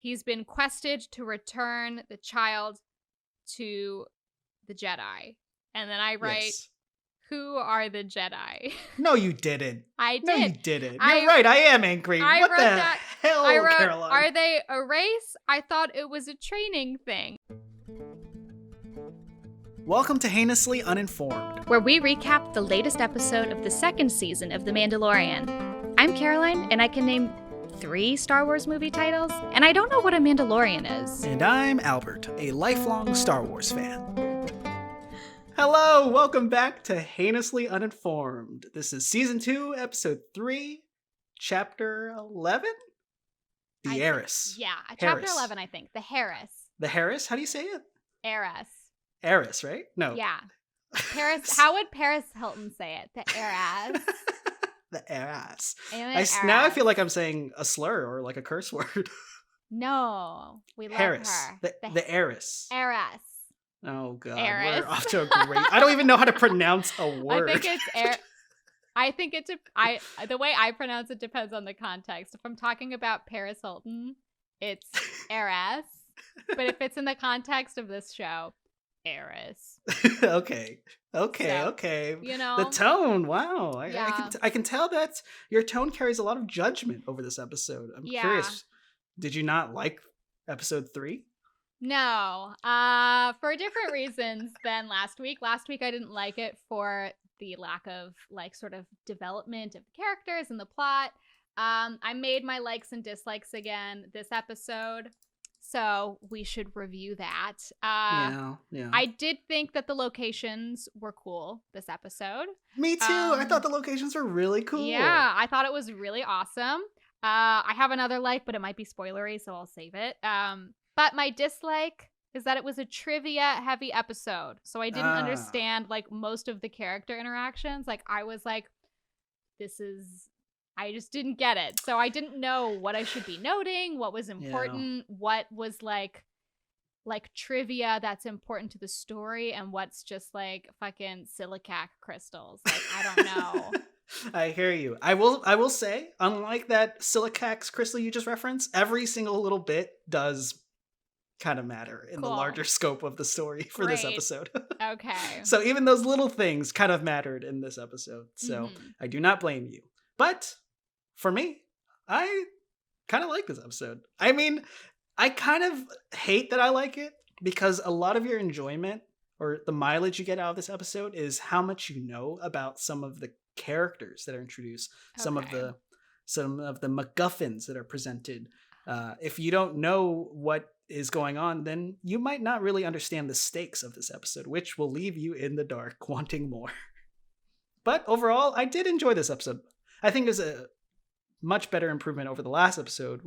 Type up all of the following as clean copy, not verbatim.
he's been quested to return the child to the Jedi. And then I write, Yes. who are the Jedi? No, you didn't. I did. No, you didn't. You're right. I am angry. What the hell, I wrote, Caroline? are they a race? I thought it was a training thing. Welcome to Heinously Uninformed, where we recap the latest episode of the second season of The Mandalorian. I'm Caroline, and I can name 3 Star Wars movie titles, and I don't know what a Mandalorian is. And I'm Albert, a lifelong Star Wars fan. Hello, welcome back to Heinously Uninformed. This is Season 2, Episode 3, Chapter 11? The Heiress. Yeah, Heiress. Chapter 11, I think. The Heiress. The Heiress? How do you say it? Heiress. Heiress, right? No. Yeah. Paris. How would Paris Hilton say it? The Heiress. The Heiress. Now I feel like I'm saying a slur or like a curse word. No, we love Heiress. her. The Heiress. Heiress. Oh god, Heiress. we're off to a great. I don't even know how to pronounce a word. I think it's the way I pronounce it depends on the context. If I'm talking about Paris Hilton, it's Heiress. But if it's in the context of this show, Heiress. Okay. You know, the tone. Wow, Yeah. I can tell that your tone carries a lot of judgment over this episode. I'm curious. Did you not like episode 3? No, for different reasons than last week. Last week I didn't like it for the lack of like sort of development of the characters and the plot. I made my likes and dislikes again this episode, so we should review that. Yeah. I did think that the locations were cool this episode. Me too. I thought the locations were really cool. Yeah, I thought it was really awesome. I have another like, but it might be spoilery, so I'll save it. But my dislike is that it was a trivia-heavy episode. So I didn't understand, like, most of the character interactions. Like, I was like, I just didn't get it. So I didn't know what I should be noting, what was important, what was, like trivia that's important to the story, and what's just, like, fucking silicac crystals. Like, I don't know. I hear you. I will say, unlike that silicax crystal you just referenced, every single little bit does kind of matter in the larger scope of the story for this episode. Okay. So even those little things kind of mattered in this episode. So I do not blame you. But for me, I kind of like this episode. I mean, I kind of hate that I like it because a lot of your enjoyment or the mileage you get out of this episode is how much you know about some of the characters that are introduced, some of the MacGuffins that are presented. If you don't know what is going on, then you might not really understand the stakes of this episode, which will leave you in the dark wanting more. But overall, I did enjoy this episode. I think there's a much better improvement over the last episode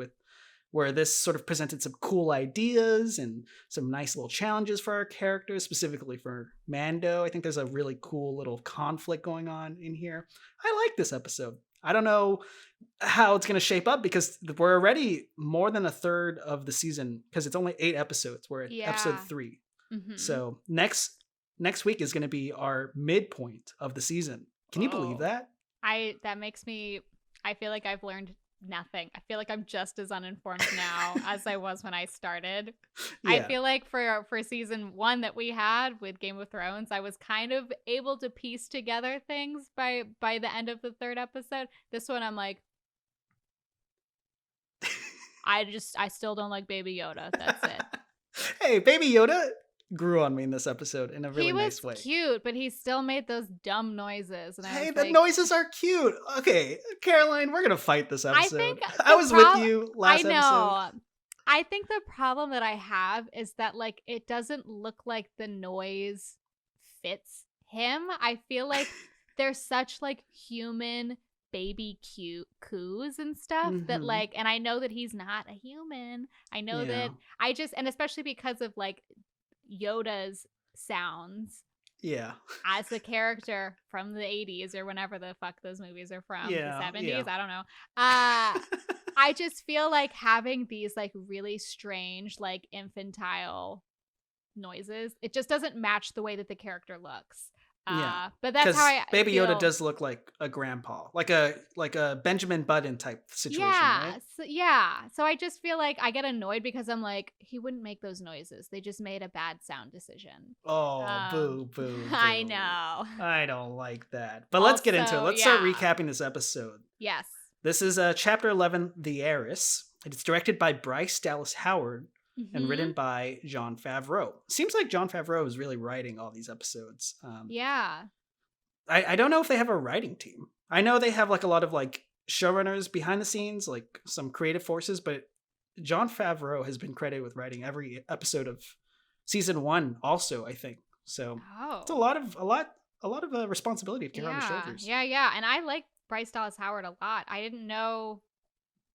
where this sort of presented some cool ideas and some nice little challenges for our characters, specifically for Mando. I think there's a really cool little conflict going on in here. I like this episode. I don't know how it's going to shape up because we're already more than a third of the season because it's only 8 episodes. We're at episode 3. Mm-hmm. So next week is going to be our midpoint of the season. Can you believe that? That makes me, I feel like I've learned nothing. I feel like I'm just as uninformed now as I was when I started. Yeah. I feel like for season 1 that we had with Game of Thrones, I was kind of able to piece together things by the end of the 3rd episode. This one I'm like, I still don't like Baby Yoda. That's it. Hey, Baby Yoda grew on me in this episode in a really nice way. He was cute, but he still made those dumb noises. And the noises are cute. Okay, Caroline, we're going to fight this episode. I was with you last episode. I think the problem that I have is that, like, it doesn't look like the noise fits him. I feel like there's such, like, human baby cute coos and stuff that, like, and I know that he's not a human. I know that and especially because of, like, Yoda's sounds as the character from the 80s or whenever the fuck those movies are from, the 70s, I don't know. I just feel like having these like really strange like infantile noises, it just doesn't match the way that the character looks. But that's how I Baby feel. Yoda does look like a grandpa, like a Benjamin Button type situation, right? So I just feel like I get annoyed because I'm like, he wouldn't make those noises. They just made a bad sound decision. Oh, boo, boo, boo. I know. I don't like that. But let's get into it. Let's start recapping this episode. Yes. This is Chapter 11, The Heiress. It's directed by Bryce Dallas Howard and written by Jon Favreau. Seems like Jon Favreau is really writing all these episodes. I don't know if they have a writing team. I know they have like a lot of like showrunners behind the scenes, like some creative forces, but Jon Favreau has been credited with writing every episode of season 1 also, I think. So it's a lot of responsibility to carry on the shoulders. Yeah. And I like Bryce Dallas Howard a lot. I didn't know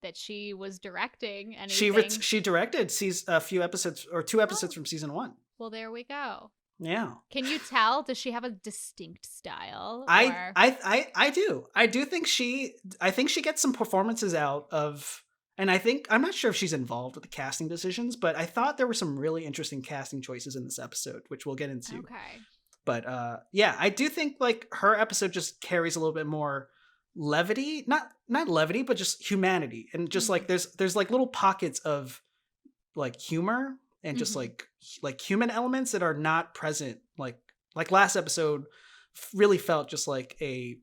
that she was directing anything. She directed a few episodes or 2 episodes from season 1. Well, there we go. Yeah. Can you tell? Does she have a distinct style? I do. I think she gets some performances out of, and I'm not sure if she's involved with the casting decisions, but I thought there were some really interesting casting choices in this episode, which we'll get into. Okay. But I do think like her episode just carries a little bit more levity, not levity, but just humanity, and just like there's like little pockets of like humor and just like human elements that are not present. Like last episode really felt just like a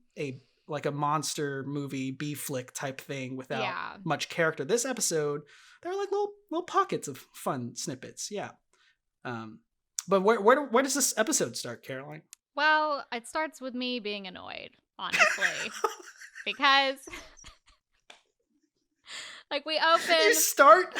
monster movie B flick type thing without much character. This episode, there are like little pockets of fun snippets. Yeah. But where does this episode start, Caroline? Well, it starts with me being annoyed, honestly. Because like we open. You start?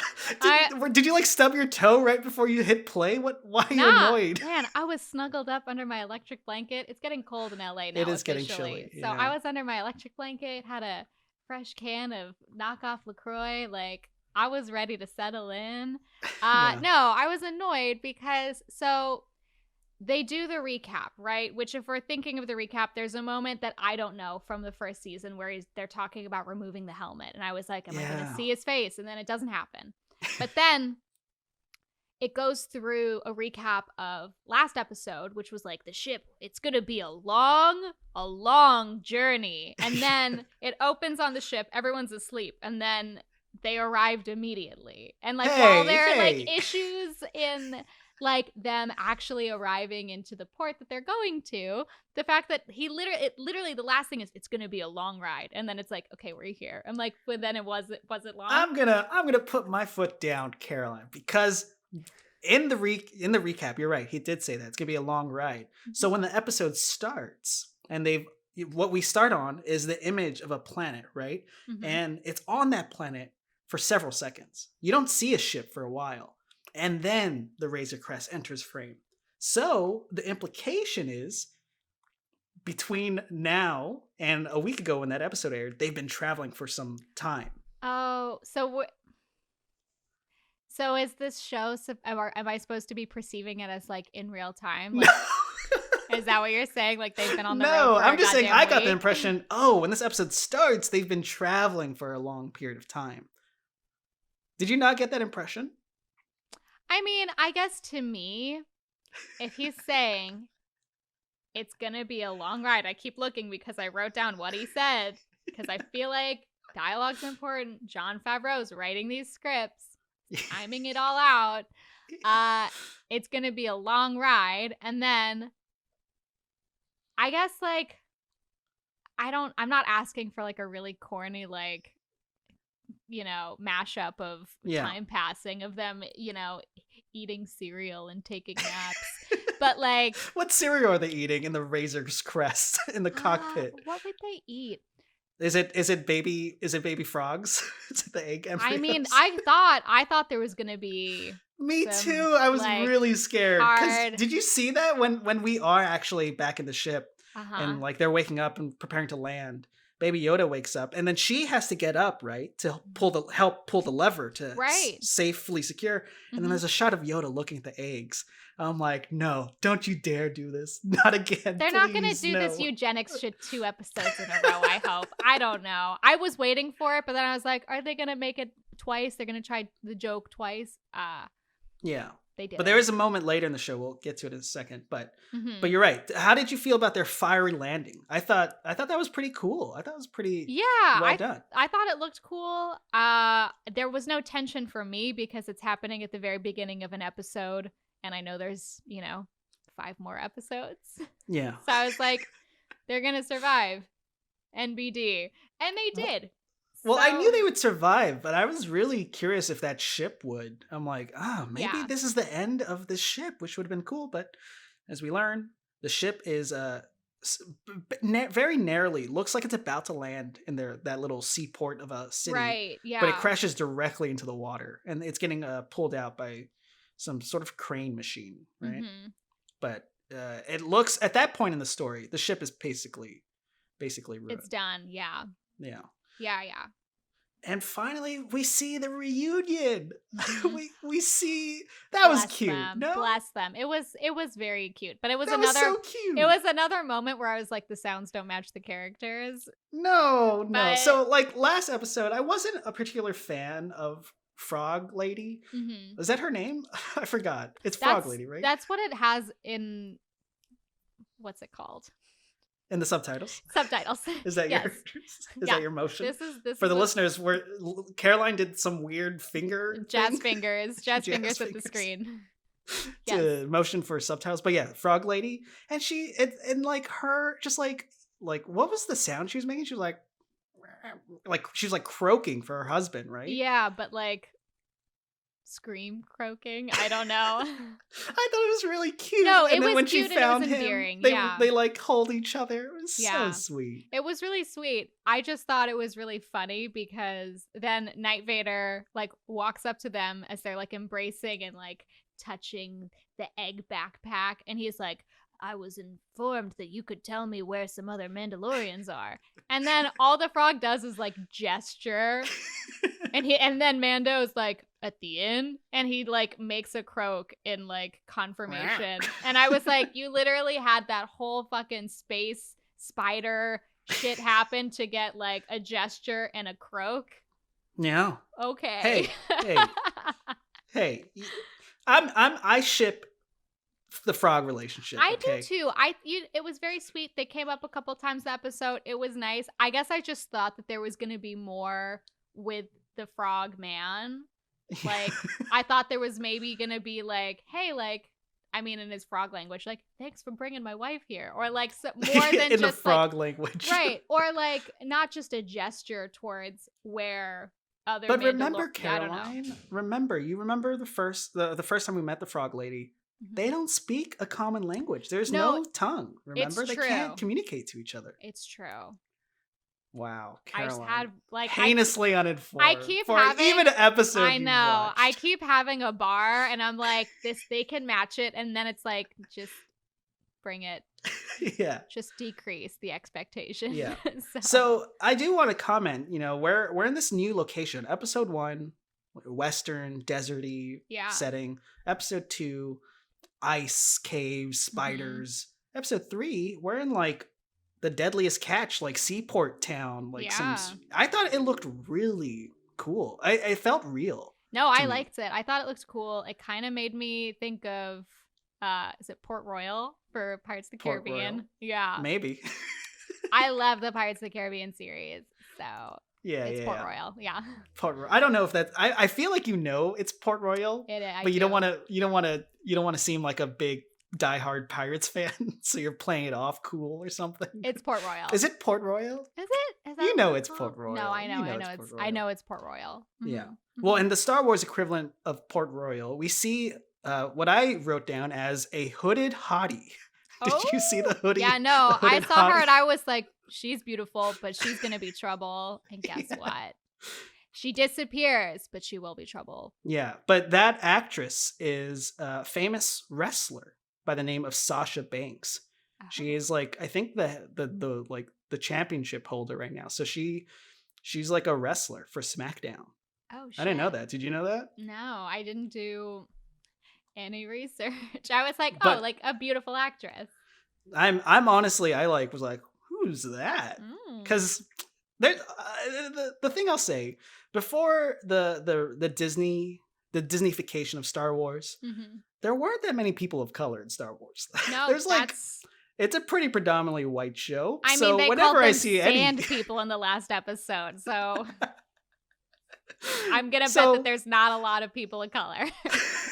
Did you like stub your toe right before you hit play? Why are you annoyed? Man, I was snuggled up under my electric blanket. It's getting cold in LA now. It is getting chilly. So I was under my electric blanket, had a fresh can of knockoff LaCroix. Like I was ready to settle in. No, I was annoyed because they do the recap, right? Which if we're thinking of the recap, there's a moment that I don't know from the first season where they're talking about removing the helmet. And I was like, am I going to see his face? And then it doesn't happen. But then it goes through a recap of last episode, which was like the ship. It's going to be a long journey. And then it opens on the ship. Everyone's asleep. And then they arrived immediately. And like while there are like issues in like them actually arriving into the port that they're going to, the fact that literally the last thing is it's going to be a long ride, and then it's like, okay, we're here. I'm like, but then was it long? I'm gonna put my foot down, Caroline, because in the recap, you're right. He did say that it's gonna be a long ride. So when the episode starts, and what we start on is the image of a planet, right? And it's on that planet for several seconds. You don't see a ship for a while. And then the Razor Crest enters frame. So the implication is between now and a week ago when that episode aired, they've been traveling for some time. Oh, so is this show, am I supposed to be perceiving it as like in real time? Like, is that what you're saying? Like they've been on the road for I'm just saying I got week? the impression, when this episode starts, they've been traveling for a long period of time. Did you not get that impression? I mean, I guess to me, if he's saying it's going to be a long ride, I keep looking because I wrote down what he said, because I feel like dialogue's important. Jon Favreau's writing these scripts, timing it all out. It's going to be a long ride. And then I guess like, I'm not asking for like a really corny, like, mashup of time passing of them, eating cereal and taking naps. But like, what cereal are they eating in the Razor's Crest in the cockpit? What would they eat? Is it baby frogs? Is it the egg embryos? I mean, I thought there was gonna be. Me too. I was like, really scared. Did you see that when we are actually back in the ship and like they're waking up and preparing to land? Baby Yoda wakes up, and then she has to get up, right, to help pull the lever to safely secure. And then there's a shot of Yoda looking at the eggs. I'm like, no, don't you dare do this. Not again. They're not going to do this eugenics shit 2 episodes in a row, I hope. I don't know. I was waiting for it, but then I was like, are they going to make it twice? They're going to try the joke twice? Yeah. They did. But there is a moment later in the show. We'll get to it in a second. But you're right. How did you feel about their fiery landing? I thought that was pretty cool. I thought it was pretty well done. I thought it looked cool. There was no tension for me because it's happening at the very beginning of an episode, and I know there's 5 more episodes. Yeah. So I was like, they're gonna survive, NBD, and they did. Well, I knew they would survive, but I was really curious if that ship would. I'm like, maybe this is the end of this ship, which would have been cool. But as we learn, the ship is very narrowly, looks like it's about to land in that little seaport of a city. Right, yeah. But it crashes directly into the water, and it's getting pulled out by some sort of crane machine, right? Mm-hmm. But it looks, at that point in the story, the ship is basically ruined. It's done, yeah. Yeah. Yeah. And finally, we see the reunion. we see that was cute. No? Bless them. It was very cute, but it was so cute. It was another moment where I was like, the sounds don't match the characters. No. So like last episode, I wasn't a particular fan of Frog Lady. Mm-hmm. Is that her name? I forgot. It's Frog Lady, right? That's what it has in. What's it called? In the subtitles. Is that that your motion? This for the listeners, where Caroline did some weird jazz fingers at the screen. To motion for subtitles, but yeah, Frog Lady, and like her, just like what was the sound she was making? She was like she was like croaking for her husband, right? Yeah, but like scream croaking. I don't know. I thought it was really cute. No, and it then was when cute. She found it was him, endearing. They like hold each other. It was so sweet. It was really sweet. I just thought it was really funny because then Night Vader like walks up to them as they're like embracing and like touching the egg backpack, and he's like, I was informed that you could tell me where some other Mandalorians are. And then all the frog does is like gesture. and then Mando's like, at the inn, and he like makes a croak in like confirmation. And I was like, you literally had that whole fucking space spider shit happen to get like a gesture and a croak. Yeah. Okay. Hey. I ship the frog relationship. I do too. It was very sweet. They came up a couple times the episode. It was nice. I guess I just thought that there was going to be more with the frog man. Like, I thought there was maybe going to be like, hey, like, I mean, in his frog language, like, thanks for bringing my wife here. Or like more than in just the frog language. Right. Or like not just a gesture towards where other But remember, Caroline, you remember the first time we met the frog lady? Mm-hmm. They don't speak a common language. There's no tongue. Remember, they can't communicate to each other. It's true. Wow, Caroline. I just had like heinously uninformed. I keep having even an episode. I know. I keep having a bar, and I'm like, they can match it, and then it's like, just bring it. Yeah. Just decrease the expectation. Yeah. So I do want to comment. We're in this new location. Episode 1, Western deserty setting. Episode 2, ice caves, spiders. Mm-hmm. Episode 3, we're in like the deadliest catch, like seaport town. Like I thought it looked really cool. It felt real. No, I liked it. I thought it looked cool. It kind of made me think of is it Port Royal for Pirates of the Caribbean? Royal? Yeah. Maybe. I love the Pirates of the Caribbean series. So it's Port Royal. Yeah. Port Royal. I don't know if that's I feel like it's Port Royal. It is. But you don't want to seem like a big diehard Pirates fan, so you're playing it off cool or something. It's Port Royal. Is it Port Royal? Is it? Is that it's Port Royal. No, I know it's Port Royal. Mm-hmm. Yeah. Well, in the Star Wars equivalent of Port Royal, we see what I wrote down as a hooded hottie. Did you see the hoodie? Yeah, no. I saw her and I was like, she's beautiful, but she's going to be trouble. And guess what? She disappears, but she will be trouble. Yeah, but that actress is a famous wrestler by the name of Sasha Banks. Oh. She is like, I think the championship holder right now. So she's like a wrestler for SmackDown. Oh, shit. I didn't know that. Did you know that? No, I didn't do any research. I was like, like a beautiful actress. I'm honestly, I was like, who's that? Because there's the thing I'll say, before the the Disneyfication of Star Wars, there weren't that many people of color in Star Wars. No, There's it's a pretty predominantly white show. I so mean, they whenever called them I see sand people in the last episode, so I'm gonna bet that there's not a lot of people of color.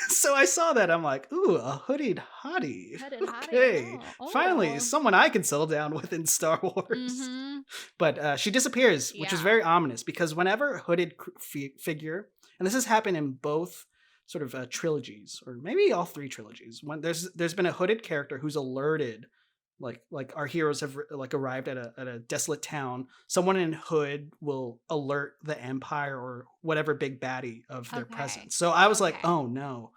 So I saw that. I'm like, ooh, a hooded hottie. Okay. Oh. Finally, someone I can settle down with in Star Wars. But she disappears, which is very ominous, because whenever a hooded figure, and this has happened in both sort of trilogies, or maybe all three trilogies, when there's been a hooded character who's alerted, like our heroes have arrived at a desolate town, someone in hood will alert the Empire or whatever big baddie of their presence. So I was like, oh no,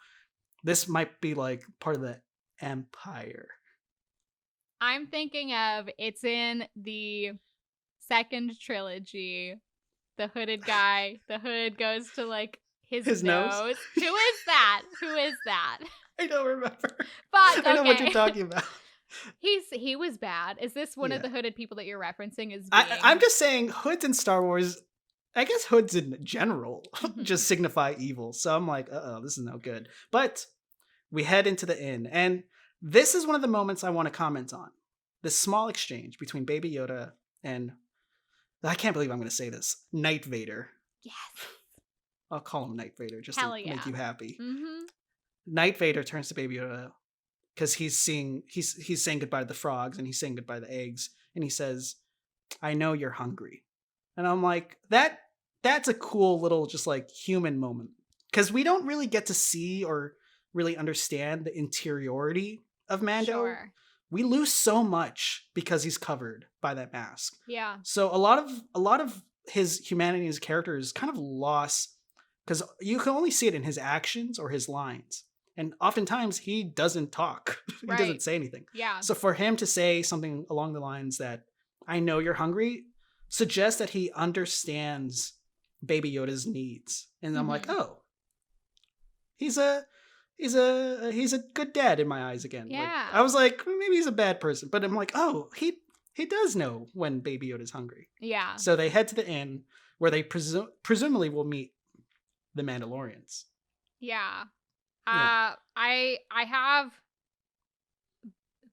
this might be like part of the Empire. I'm thinking of, it's in the second trilogy, the hooded guy, the hood goes to like his nose. Who is that? I don't remember. But I know what you're talking about. He was bad. Is this one of the hooded people that you're referencing? I'm just saying hoods in Star Wars, I guess hoods in general just signify evil. So I'm like, this is no good. But we head into the inn, and this is one of the moments I want to comment on. This small exchange between Baby Yoda and, I can't believe I'm going to say this, Knight Vader. Yes. I'll call him Knight Vader just to make you happy. Mm-hmm. Knight Vader turns to Baby Yoda because he's saying goodbye to the frogs and he's saying goodbye to the eggs, and he says, "I know you're hungry." And I'm like, that's a cool little just like human moment, because we don't really get to see or really understand the interiority of Mando. Sure. We lose so much because he's covered by that mask. Yeah. So a lot of his humanity as a character is kind of lost, because you can only see it in his actions or his lines. And oftentimes he doesn't talk. He doesn't say anything. Yeah. So for him to say something along the lines that, "I know you're hungry," suggests that he understands Baby Yoda's needs. And I'm like, oh, he's a good dad in my eyes again. Yeah. Like, I was like, maybe he's a bad person, but I'm like, oh, he does know when Baby Yoda's hungry. Yeah. So they head to the inn where they presumably will meet the Mandalorians. Yeah. I have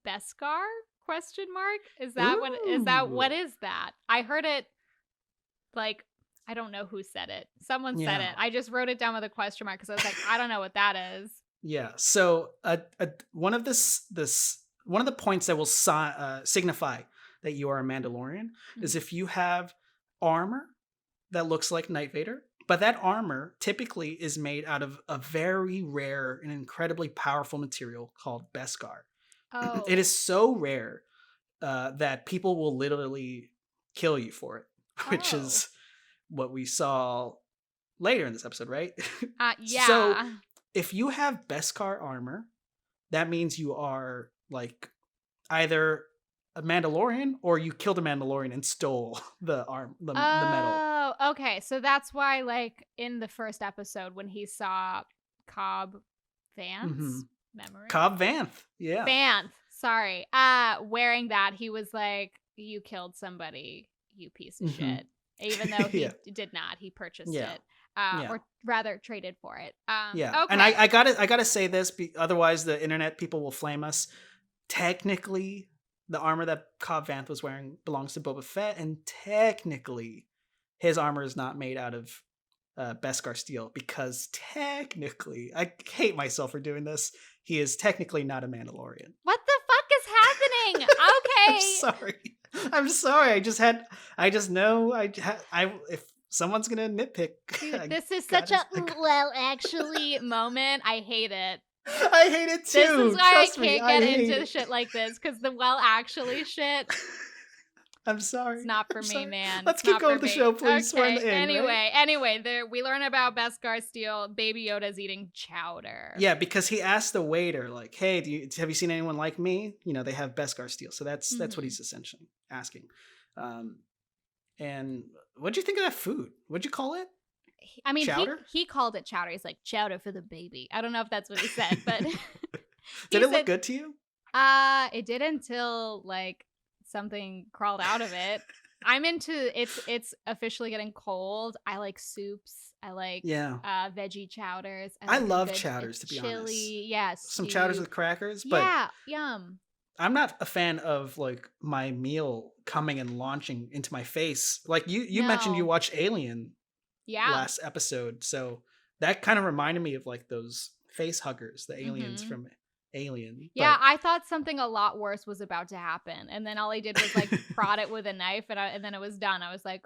Beskar ? Is that what is that? I heard it, like, I don't know who said it. Someone said it. I just wrote it down with a question mark because I was like, I don't know what that is. Yeah. So one of the points that will signify that you are a Mandalorian is if you have armor that looks like Knight Vader, but that armor typically is made out of a very rare and incredibly powerful material called Beskar. Oh. It is so rare that people will literally kill you for it, which is what we saw later in this episode, right? Yeah. So if you have Beskar armor, that means you are like either a Mandalorian or you killed a Mandalorian and stole the metal. Oh, okay. So that's why, like, in the first episode when he saw Cobb Vanth, Cobb Vanth, yeah. Vanth, sorry. Wearing that, he was like, "You killed somebody, you piece of shit." Even though he did not, he purchased it, or rather traded for it. Okay. And I gotta say this, otherwise the internet people will flame us. Technically, the armor that Cobb Vanth was wearing belongs to Boba Fett, and technically, his armor is not made out of Beskar steel, because technically, I hate myself for doing this, he is technically not a Mandalorian. What the fuck is happening? Okay. I'm sorry. I just know. If someone's gonna nitpick, dude, this is such a well, actually moment. I hate it. I hate it too. This is why I can't get into shit like this, because the well, actually shit. I'm sorry. It's not for me, man. Let's keep going with the show, please. Okay. We're in the end, Anyway, there we learn about Beskar steel. Baby Yoda's eating chowder. Yeah, because he asked the waiter, like, "Hey, have you seen anyone like me?" You know, they have Beskar steel, so that's what he's essentially asking. And what'd you think of that food? What'd you call it? I mean, chowder? He called it chowder. He's like, "Chowder for the baby." I don't know if that's what he said, but did it look good to you? It did, until like something crawled out of it. I'm into it's officially getting cold. I like soups. I like veggie chowders. I like love chowders, to be chili, honest. yeah, Some chowders with soup. crackers, but Yeah, yum. I'm not a fan of like my meal coming and launching into my face. Like you mentioned you No. watched Alien Yeah. last episode, so that kind of reminded me of like those face huggers, the aliens Mhm. from Alien. Yeah, But I thought something a lot worse was about to happen, and then all he did was like prod it with a knife, and then it was done. I was like,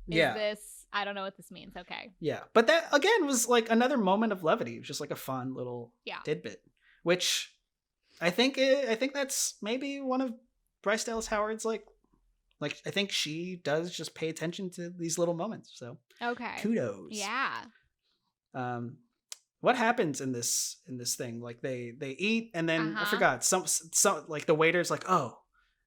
"Is yeah, this? I don't know what this means." Okay. yeah. But that again was like another moment of levity. It was just like a fun little tidbit, which I think that's maybe one of Bryce Dallas Howard's like I think she does just pay attention to these little moments. So okay, kudos. Yeah. What happens in this thing? Like they eat and then I Uh-huh. forgot some like the waiter's like, oh,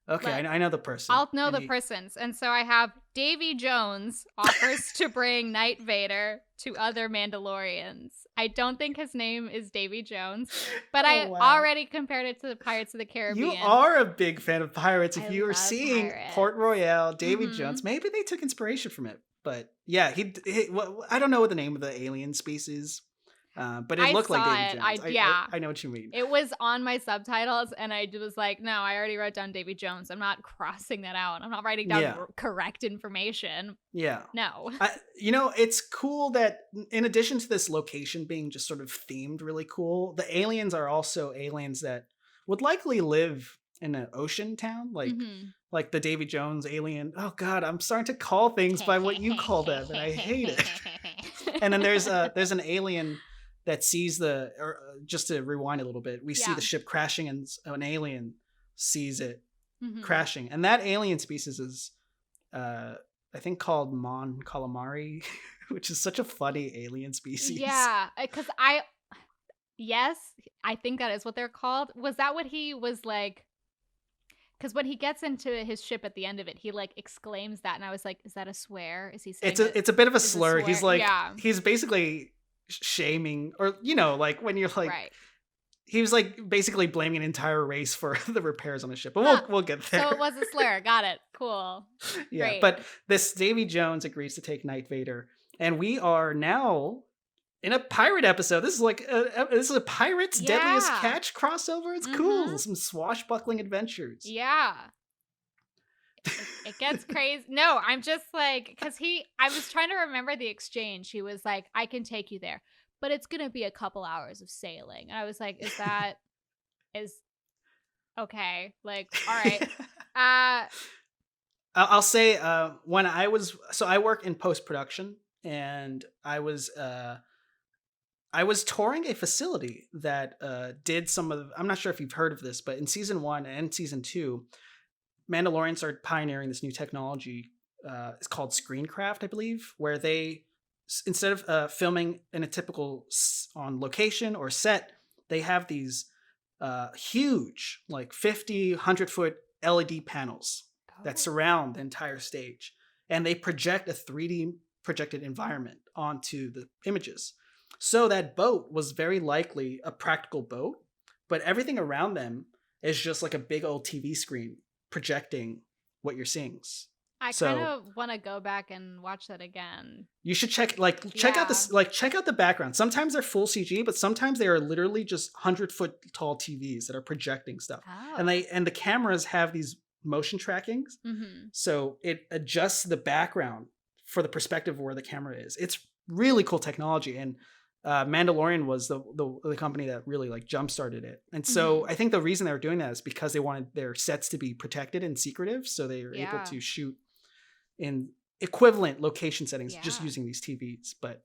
okay, I know the person. I'll know the persons, and so I have Davy Jones offers to bring Knight Vader to other Mandalorians. I don't think his name is Davy Jones, but I already compared it to the Pirates of the Caribbean. You are a big fan of pirates. If you were love seeing pirates. Port Royale, Davy Jones, maybe they took inspiration from it. But yeah, he I don't know what the name of the alien species. But it looked like Davy Jones. I know what you mean. It was on my subtitles, and I was like, no, I already wrote down Davy Jones. I'm not crossing that out. I'm not writing down correct information. Yeah. No. It's cool that in addition to this location being just sort of themed really cool, the aliens are also aliens that would likely live in an ocean town, like the Davy Jones alien. Oh God, I'm starting to call things by what you call them, and I hate it. And then there's an alien that sees just to rewind a little bit, we see the ship crashing and an alien sees it crashing. And that alien species is, I think called Mon Calamari, which is such a funny alien species. Yeah, because yes, I think that is what they're called. Was that what he was like? Because when he gets into his ship at the end of it, he like exclaims that, and I was like, "Is that a swear? Is he saying it's a bit of a slur?" He's like, he's basically shaming, or like when you're like, he was like basically blaming an entire race for the repairs on the ship. But we'll get there. So it was a slur. Got it. Cool. Yeah, Great. But this Davy Jones agrees to take Knight Vader, and we are now in a pirate episode. This is a Pirate's Deadliest Catch crossover. It's cool. Some swashbuckling adventures. Yeah. It gets crazy. No, I'm just like, because I was trying to remember the exchange. He was like, I can take you there, but it's going to be a couple hours of sailing. And I was like, is okay. Like, all right. I'll say, when I work in post-production, and I was touring a facility that did some of I'm not sure if you've heard of this, but in season 1 and season 2, Mandalorian started pioneering this new technology. It's called Screencraft, I believe, where they, instead of filming in a typical on location or set, they have these huge, like 50, 100-foot LED panels that surround the entire stage. And they project a 3D projected environment onto the images. So that boat was very likely a practical boat, but everything around them is just like a big old TV screen projecting what you're seeing. I kind of want to go back and watch that again. You should check out this, check out the background. Sometimes they're full CG, but sometimes they are literally just 100-foot tall TVs that are projecting stuff. Oh. And the cameras have these motion trackings, so it adjusts the background for the perspective of where the camera is. It's really cool technology, and Mandalorian was the company that really like jump started it. And so I think the reason they were doing that is because they wanted their sets to be protected and secretive, so they were able to shoot in equivalent location settings just using these TVs. But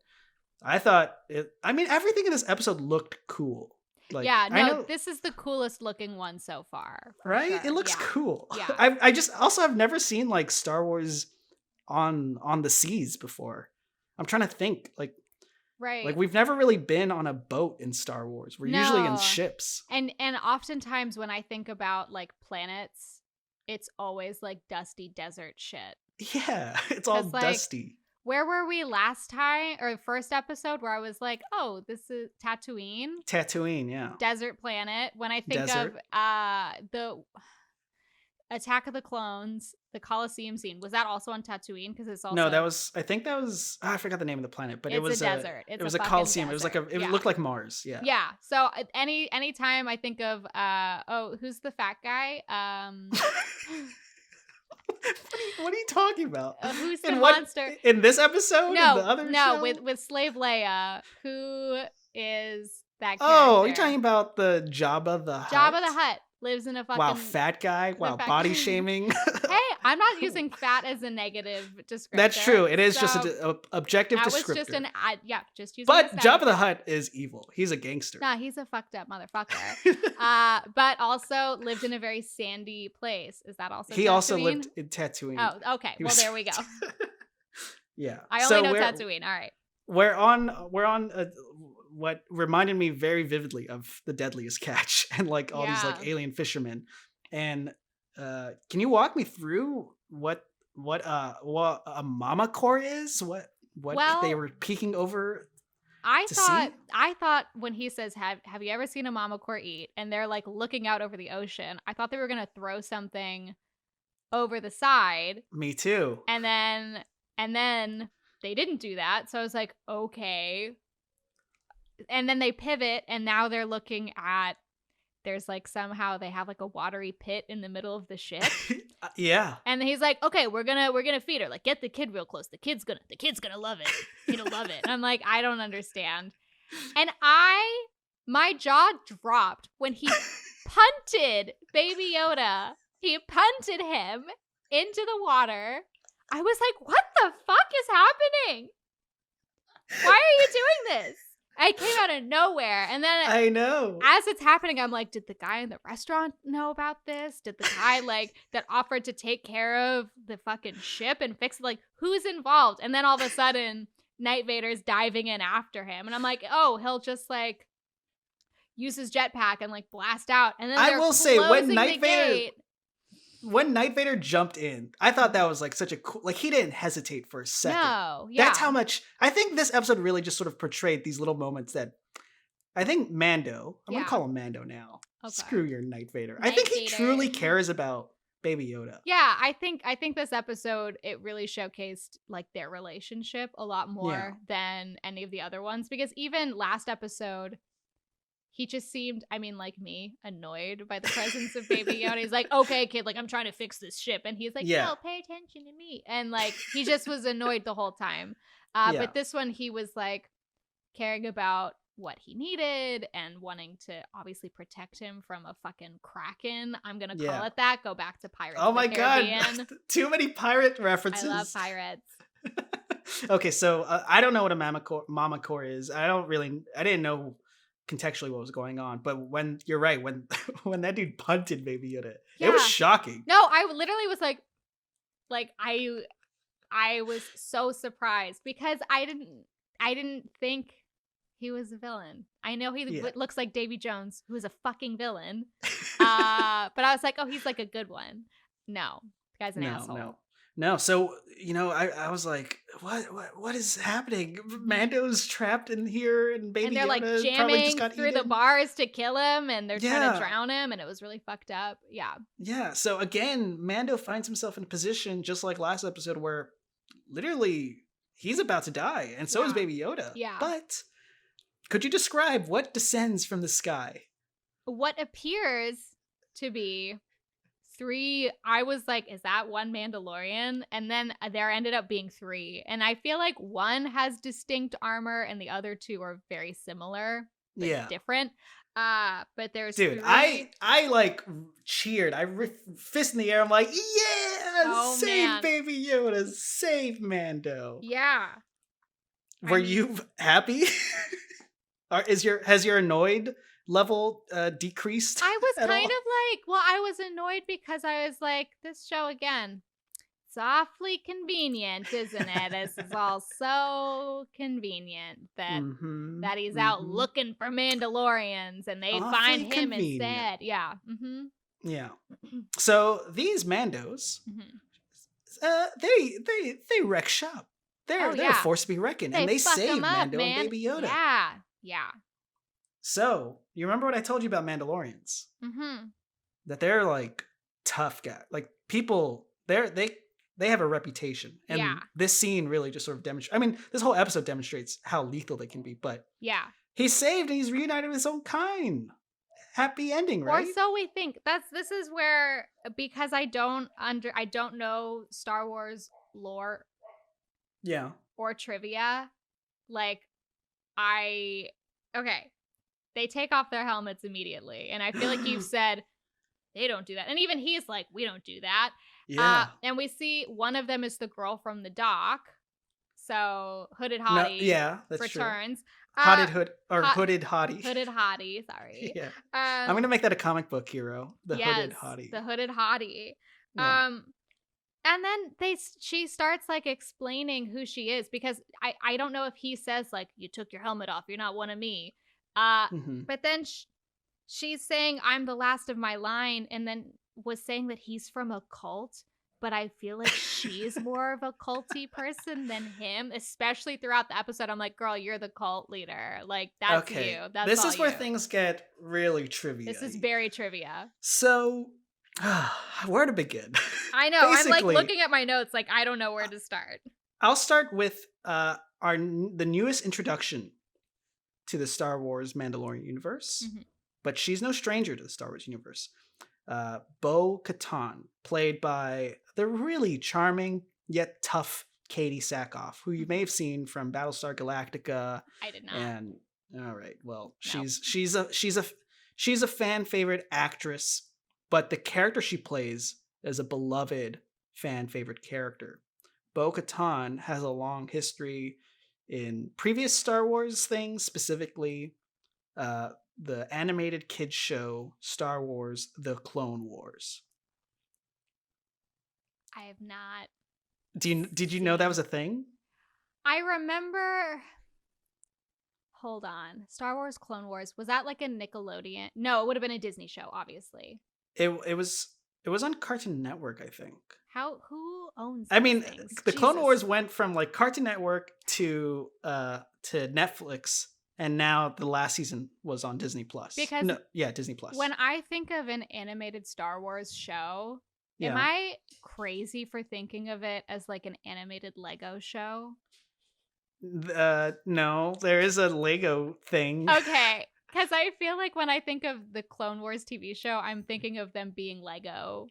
I thought everything in this episode looked cool. This is the coolest looking one so far. Right? Sure. It looks cool. Yeah. I've never seen like Star Wars on the seas before. I'm trying to think right. Like we've never really been on a boat in Star Wars. We're usually in ships. And oftentimes when I think about like planets, it's always like dusty desert shit. Yeah, it's all dusty. Where were we last time, or first episode, where I was like, oh, this is Tatooine? Tatooine, yeah. Desert planet. When I think of Attack of the Clones, the Colosseum scene. Was that also on Tatooine? Because it's also No, that was. I think that was. I forgot the name of the planet, but it was a desert. It was a Coliseum. It was like a. It looked like Mars. Yeah. Yeah. So anytime I think of who's the fat guy? What are you talking about? Who's the monster in this episode? No, in the other no, show? with Slave Leia. Who is that character? Oh, you're talking about the Jabba the Hutt? Jabba the Hutt lives in a fucking... Wow, fat guy. Wow, body shaming. Hey, I'm not using fat as a negative descriptor. That's true. It is just an objective descriptor. That was just just using. But Jabba the Hutt is evil. He's a gangster. Nah, he's a fucked up motherfucker. But also lived in a very sandy place. Is that also? He Tatooine? Also lived in Tatooine. Oh, okay. Well, there we go. Yeah, I only know Tatooine. All right. We're on what reminded me very vividly of The Deadliest Catch and like all these like alien fishermen. And can you walk me through what a mama core is? What they were peeking over? I thought when he says have you ever seen a mama core eat, and they're like looking out over the ocean, I thought they were gonna throw something over the side. Me too. And then they didn't do that. So I was like, okay. And then they pivot, and now they're looking at, there's like somehow they have like a watery pit in the middle of the ship. Yeah. And he's like, okay, we're gonna feed her. Like, get the kid real close. The kid's gonna love it. He'll love it. And I'm like, I don't understand. And my jaw dropped when he punted Baby Yoda. He punted him into the water. I was like, what the fuck is happening? Why are you doing this? I came out of nowhere. And then I know. As it's happening, I'm like, did the guy in the restaurant know about this? Did the guy like that offered to take care of the fucking ship and fix it? Like, who's involved? And then all of a sudden, Night Vader's diving in after him. And I'm like, oh, he'll just like use his jetpack and like blast out. And then I will say, when Night Vader jumped in, I thought that was like such a cool, like he didn't hesitate for a second. No, yeah. That's how much, I think this episode really just sort of portrayed these little moments that I think Mando, I'm going to call him Mando now. Okay. Screw your Night Vader. I think he truly cares about Baby Yoda. Yeah, I think this episode, it really showcased like their relationship a lot more than any of the other ones, because even last episode, he just seemed, I mean, like me, annoyed by the presence of Baby Yoda. He's like, okay, kid, like, I'm trying to fix this ship. And he's like, no, pay attention to me. And, like, he just was annoyed the whole time. But this one, he was, like, caring about what he needed and wanting to obviously protect him from a fucking Kraken. I'm going to call it that. Go back to Pirates of the Caribbean. God. Too many pirate references. I love pirates. Okay, so I don't know what a mama core is. I didn't know contextually what was going on, but when you're right, when that dude punted Baby Yoda, it was shocking. No, I literally was like I was so surprised because I didn't think he was a villain. I know he looks like Davy Jones, who is a fucking villain, but I was like, oh, he's like a good one. No, the guy's an asshole. No, so I was like, what is happening? Mando's trapped in here, and Baby Yoda like jamming just got through the bars to kill him, and they're trying to drown him, and it was really fucked up. Yeah. So again, Mando finds himself in a position just like last episode where literally he's about to die, and so is Baby Yoda. Yeah. But could you describe what descends from the sky? What appears to be 3, I was like, is that one Mandalorian? And then there ended up being 3. And I feel like one has distinct armor and the other 2 are very similar, but different. But there's 3. I like cheered. I fist in the air. I'm like, save Baby Yoda, save Mando. Yeah. Were you happy? Has your annoyed level decreased? I was kind of like, I was annoyed because I was like, this show again, it's awfully convenient, isn't it? This is all so convenient that he's out looking for Mandalorians and they find him instead. Yeah. Mm-hmm. Yeah. So these Mandos, they wreck shop. They're a force to be reckoned, and they save Mando and Baby Yoda. Yeah. So, you remember what I told you about Mandalorians? Mm-hmm. That they're like tough guy. Like people, they have a reputation, and this scene really just sort of demonstrates. I mean, this whole episode demonstrates how lethal they can be. But he's saved and he's reunited with his own kind. Happy ending, right? Or so we think. This is where, because I don't know Star Wars lore. Yeah. Or trivia, like they take off their helmets immediately, and I feel like you've said they don't do that, and even he's like, we don't do that. Yeah. And we see one of them is the girl from the dock, so hooded hottie. That's returns. True. Hooded hottie. Hooded hottie. Sorry. Yeah. I'm gonna make that a comic book hero. Hooded hottie. The hooded hottie. Yeah. And then she starts like explaining who she is, because I don't know if he says like, you took your helmet off, you're not one of me. But then she's saying I'm the last of my line, and then was saying that he's from a cult. But I feel like she's more of a culty person than him, especially throughout the episode. I'm like, girl, you're the cult leader. Like, that's you. That's this all is where you. Things get really trivia. This is very trivia. So, where to begin? I know. I'm like looking at my notes, like I don't know where to start. I'll start with the newest introduction to the Star Wars Mandalorian universe, but she's no stranger to the Star Wars universe. Bo-Katan, played by the really charming yet tough Katie Sackhoff, who you may have seen from Battlestar Galactica. I did not. And all right, well, she's a fan favorite actress, but the character she plays is a beloved fan favorite character. Bo-Katan has a long history in previous Star Wars things, specifically the animated kids show Star Wars: The Clone Wars. I have not. Did you know that was a thing? I remember. Hold on. Star Wars Clone Wars, was that like a Nickelodeon? No, it would have been a Disney show, obviously. It was on Cartoon Network, I think. Who owns I mean, things? the Clone Wars went from like Cartoon Network to Netflix, and now the last season was on Disney Plus. Disney Plus. When I think of an animated Star Wars show, am I crazy for thinking of it as like an animated Lego show? No, there is a Lego thing. Okay, because I feel like when I think of the Clone Wars TV show, I'm thinking of them being Lego,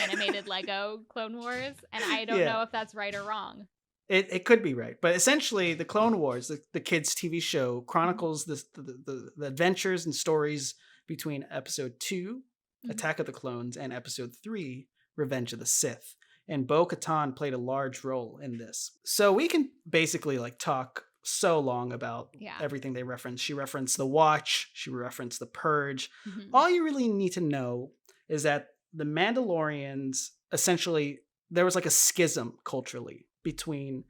animated Lego Clone Wars, and I don't know if that's right or wrong. It could be right, but essentially the Clone Wars, the kids' TV show, chronicles the adventures and stories between Episode 2, Attack of the Clones, and Episode 3, Revenge of the Sith. And Bo-Katan played a large role in this. So we can basically like talk so long about everything they reference. She referenced The Watch. She referenced The Purge. All you really need to know is that the Mandalorians, essentially, there was like a schism culturally between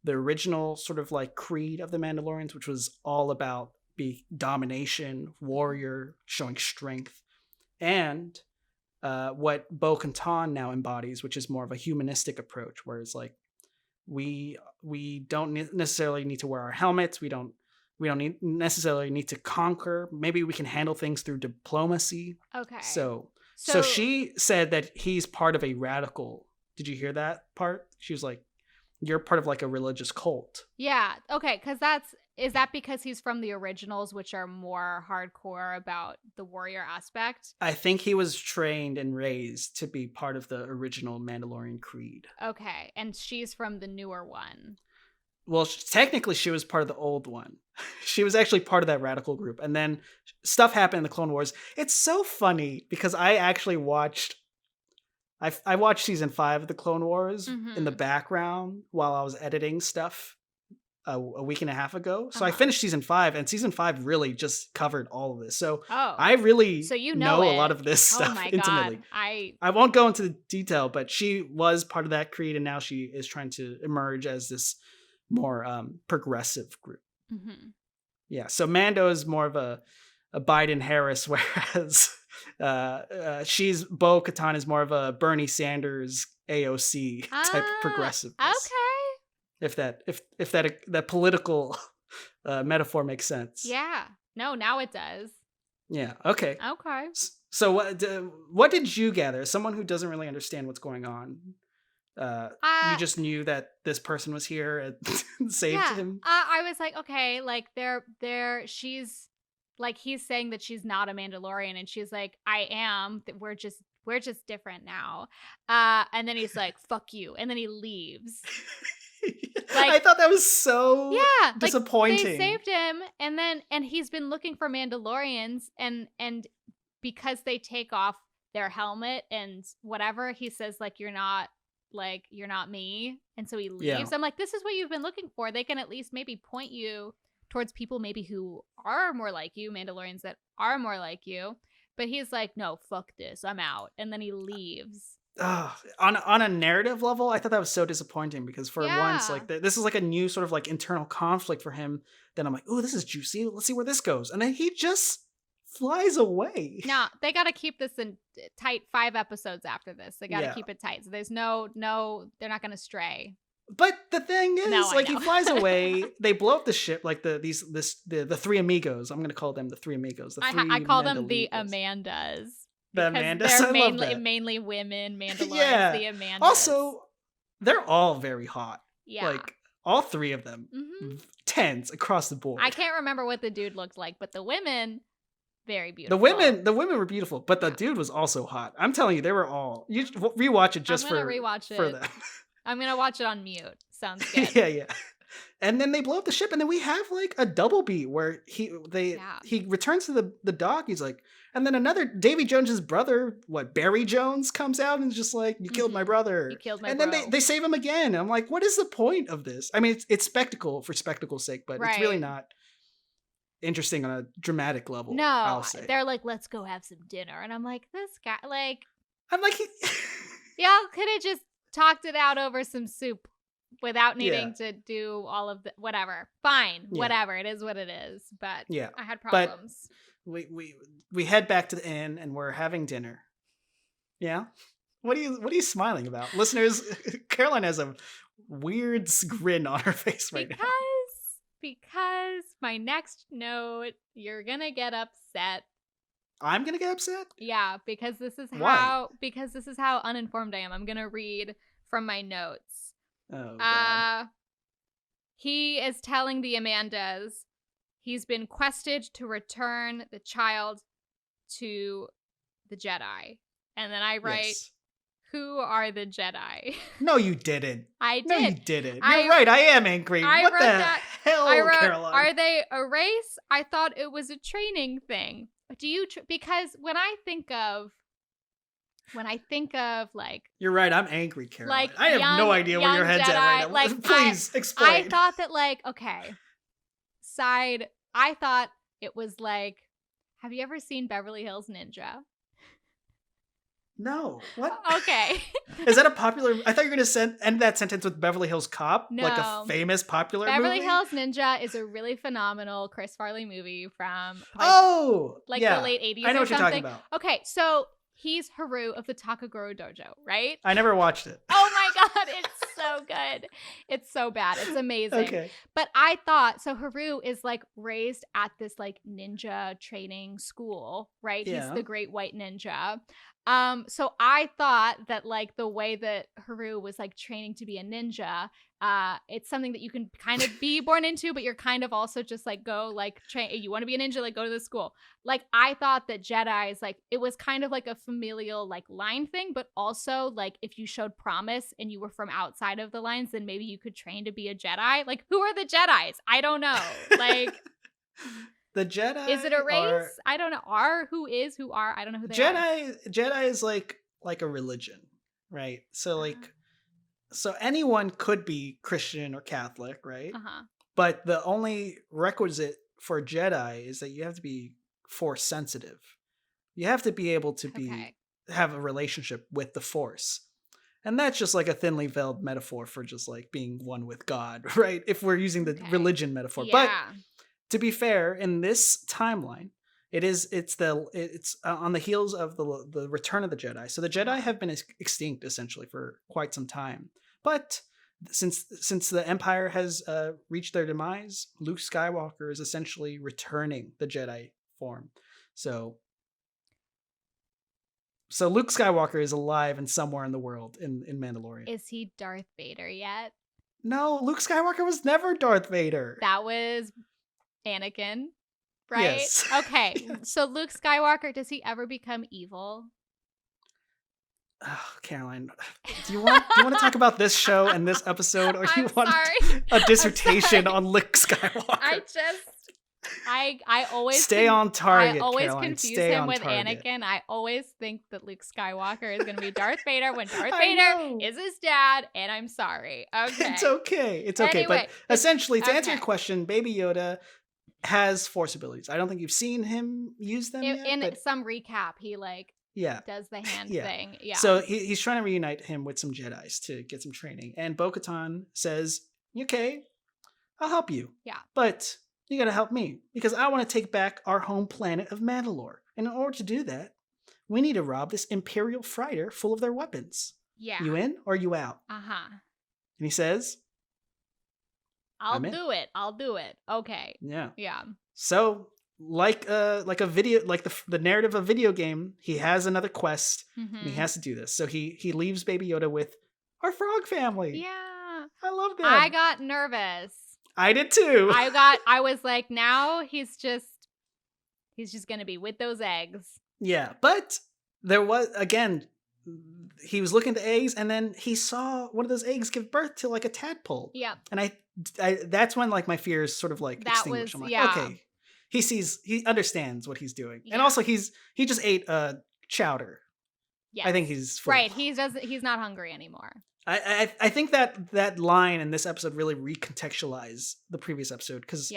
the original sort of like creed of the Mandalorians, which was all about domination, warrior, showing strength, and what Bo-Katan now embodies, which is more of a humanistic approach, where it's like we don't necessarily need to wear our helmets. We don't necessarily need to conquer. Maybe we can handle things through diplomacy. Okay. So she said that he's part of a radical. Did you hear that part? She was like, you're part of like a religious cult. Yeah. Okay. Because is that because he's from the originals, which are more hardcore about the warrior aspect? I think he was trained and raised to be part of the original Mandalorian creed. Okay. And she's from the newer one. Well, technically she was part of the old one. She was actually part of that radical group. And then stuff happened in the Clone Wars. It's so funny because I actually watched season 5 of the Clone Wars in the background while I was editing stuff a week and a half ago. So I finished season 5, and season 5 really just covered all of this. So I really know a lot of this stuff intimately. God. I won't go into the detail, but she was part of that creed, and now she is trying to emerge as this more progressive group. Yeah. So Mando is more of a Biden Harris, whereas she's Bo-Katan is more of a Bernie Sanders AOC type of progressiveness. Okay. If that political metaphor makes sense. Yeah. No, now it does. Yeah. Okay. Okay. So what did you gather? As someone who doesn't really understand what's going on, you just knew that this person was here and saved him. I was like, okay, like she's like, he's saying that she's not a Mandalorian, and she's like, I am. We're just different now. And then he's like, fuck you, and then he leaves. Like, I thought that was so disappointing. Like, they saved him, and he's been looking for Mandalorians, and because they take off their helmet and whatever, he says like, you're not me, and so he leaves. Yeah. I'm like, this is what you've been looking for. They can at least maybe point you towards people maybe who are more like you, Mandalorians that are more like you. But he's like, no, fuck this, I'm out, and then he leaves. On a narrative level, I thought that was so disappointing, because for once, like, this is like a new sort of like internal conflict for him. Then I'm like, oh, this is juicy. Let's see where this goes. And then he just flies away. No, they got to keep this in tight 5 episodes after this. They got to keep it tight. So there's no, they're not going to stray. But the thing is, like, he flies away. They blow up the ship, like the three amigos. I'm going to call them the three amigos. I call them the Amandas. The Amandas. They're mainly women, Mandalorians, the Amandas. Also, they're all very hot. Yeah. Like, all 3 of them. 10s across the board. I can't remember what the dude looked like, but the women, very beautiful. The women were beautiful, but the dude was also hot. I'm telling you, they were all. You rewatch it just rewatch it for them. I'm gonna watch it on mute. Sounds good. Yeah. And then they blow up the ship, and then we have like a double beat where he returns to the dock. He's like, and then another Davy Jones's brother, Barry Jones, comes out and is just like, you killed my brother. You killed my and bro. then they save him again. I'm like, what is the point of this? I mean, it's spectacle for spectacle's sake, but it's really not interesting on a dramatic level. No, I'll say. They're like, let's go have some dinner, and I'm like, this guy, like, y'all could have just talked it out over some soup without needing to do all of the whatever. Fine, whatever. It is what it is. But I had problems. But we head back to the inn, and we're having dinner. Yeah. What are you smiling about, listeners? Caroline has a weird grin on her face right now. Because my next note, you're gonna get upset. I'm gonna get upset? Yeah, because this is how uninformed I am. I'm gonna read from my notes. Oh, God. He is telling the Amandas he's been quested to return the child to the Jedi. And then I write, who are the Jedi? No, you didn't. I did. No, you didn't. You're right. I am angry. What the hell, Caroline? Are they a race? I thought it was a training thing. Do you? Because when I think of like, you're right. I'm angry, Caroline. Like, I have no idea where your head's Jedi, at right now. Like, please explain. I thought that, like, okay. I thought it was like, have you ever seen Beverly Hills Ninja? No. What? Okay. Is that a popular? I thought you were going to end that sentence with Beverly Hills Cop, no. like a famous popular Beverly movie? Hills Ninja is a really phenomenal Chris Farley movie from the late 80s. I know or what something. you're talking about. Okay, so he's Haru of the Takagoro Dojo, right? I never watched it. Oh my god, it's so good. It's so bad. It's amazing. Okay. But I thought, so Haru is like raised at this like ninja training school, right? Yeah. He's the great white ninja. So I thought that like the way that Haru was like training to be a ninja, it's something that you can kind of be born into, but you're kind of also just like go like train. You want to be a ninja, like go to the school. Like I thought that Jedi is like, it was kind of like a familial like line thing, but also like if you showed promise and you were from outside of the lines, then maybe you could train to be a Jedi. Like who are the Jedis? I don't know. Like. The Jedi is it a race? I don't know. Who are? I don't know who they are. Jedi is like a religion, right? So like, so anyone could be Christian or Catholic, right? But the only requisite for Jedi is that you have to be Force sensitive. You have to be able to have a relationship with the Force. And that's just like a thinly veiled metaphor for just like being one with God, right? If we're using the religion metaphor. Yeah. But to be fair, in this timeline, it's on the heels of the return of the Jedi. So the Jedi have been extinct essentially for quite some time. But since the Empire has reached their demise, Luke Skywalker is essentially returning the Jedi form. So So Luke Skywalker is alive and somewhere in the world in Mandalorian. Is he Darth Vader yet? No, Luke Skywalker was never Darth Vader. That was Anakin, right? Yes. Okay, Yes. so Luke Skywalker, does he ever become evil? Oh, Caroline, do you want to talk about this show and this episode, or do you want a dissertation on Luke Skywalker? I always stay on target. I always Caroline. confuse stay him on with target. Anakin. I always think that Luke Skywalker is going to be Darth Vader when Darth Vader is his dad, and I'm sorry. Okay, it's okay. It's okay. Anyway, but essentially, to answer your question, Baby Yoda has Force abilities. I don't think you've seen him use them yet. In some recap, he does the hand thing. Yeah. So he's trying to reunite him with some Jedis to get some training. And Bo-Katan says, okay, I'll help you. Yeah. But you got to help me because I want to take back our home planet of Mandalore. And in order to do that, we need to rob this Imperial freighter full of their weapons. Yeah. You in or you out? Uh-huh. And he says, I'll do it. I'll do it. Okay. Yeah. Yeah. So like a video, like the narrative of a video game, he has another quest and he has to do this. So he leaves Baby Yoda with our frog family. Yeah. I love them. I got nervous. I did too. I was like, now he's just gonna be with those eggs. Yeah, but there was, again, he was looking at the eggs and then he saw one of those eggs give birth to like a tadpole. Yeah. And I that's when like my fears sort of like extinguished. I'm like, okay, he understands what he's doing. Yeah. And also he just ate chowder. Yeah. I think he's full. Right. He's not hungry anymore. I think that line in this episode really recontextualized the previous episode because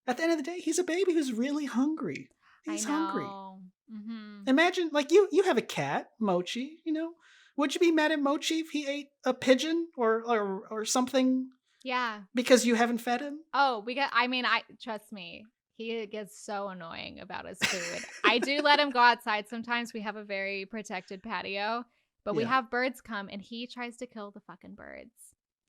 at the end of the day, he's a baby who's really hungry. He's hungry. Mm-hmm. Imagine, like, you have a cat, Mochi, you know? Would you be mad at Mochi if he ate a pigeon or something? Yeah. Because you haven't fed him? Oh, trust me, he gets so annoying about his food. I do let him go outside. Sometimes we have a very protected patio, but we have birds come and he tries to kill the fucking birds.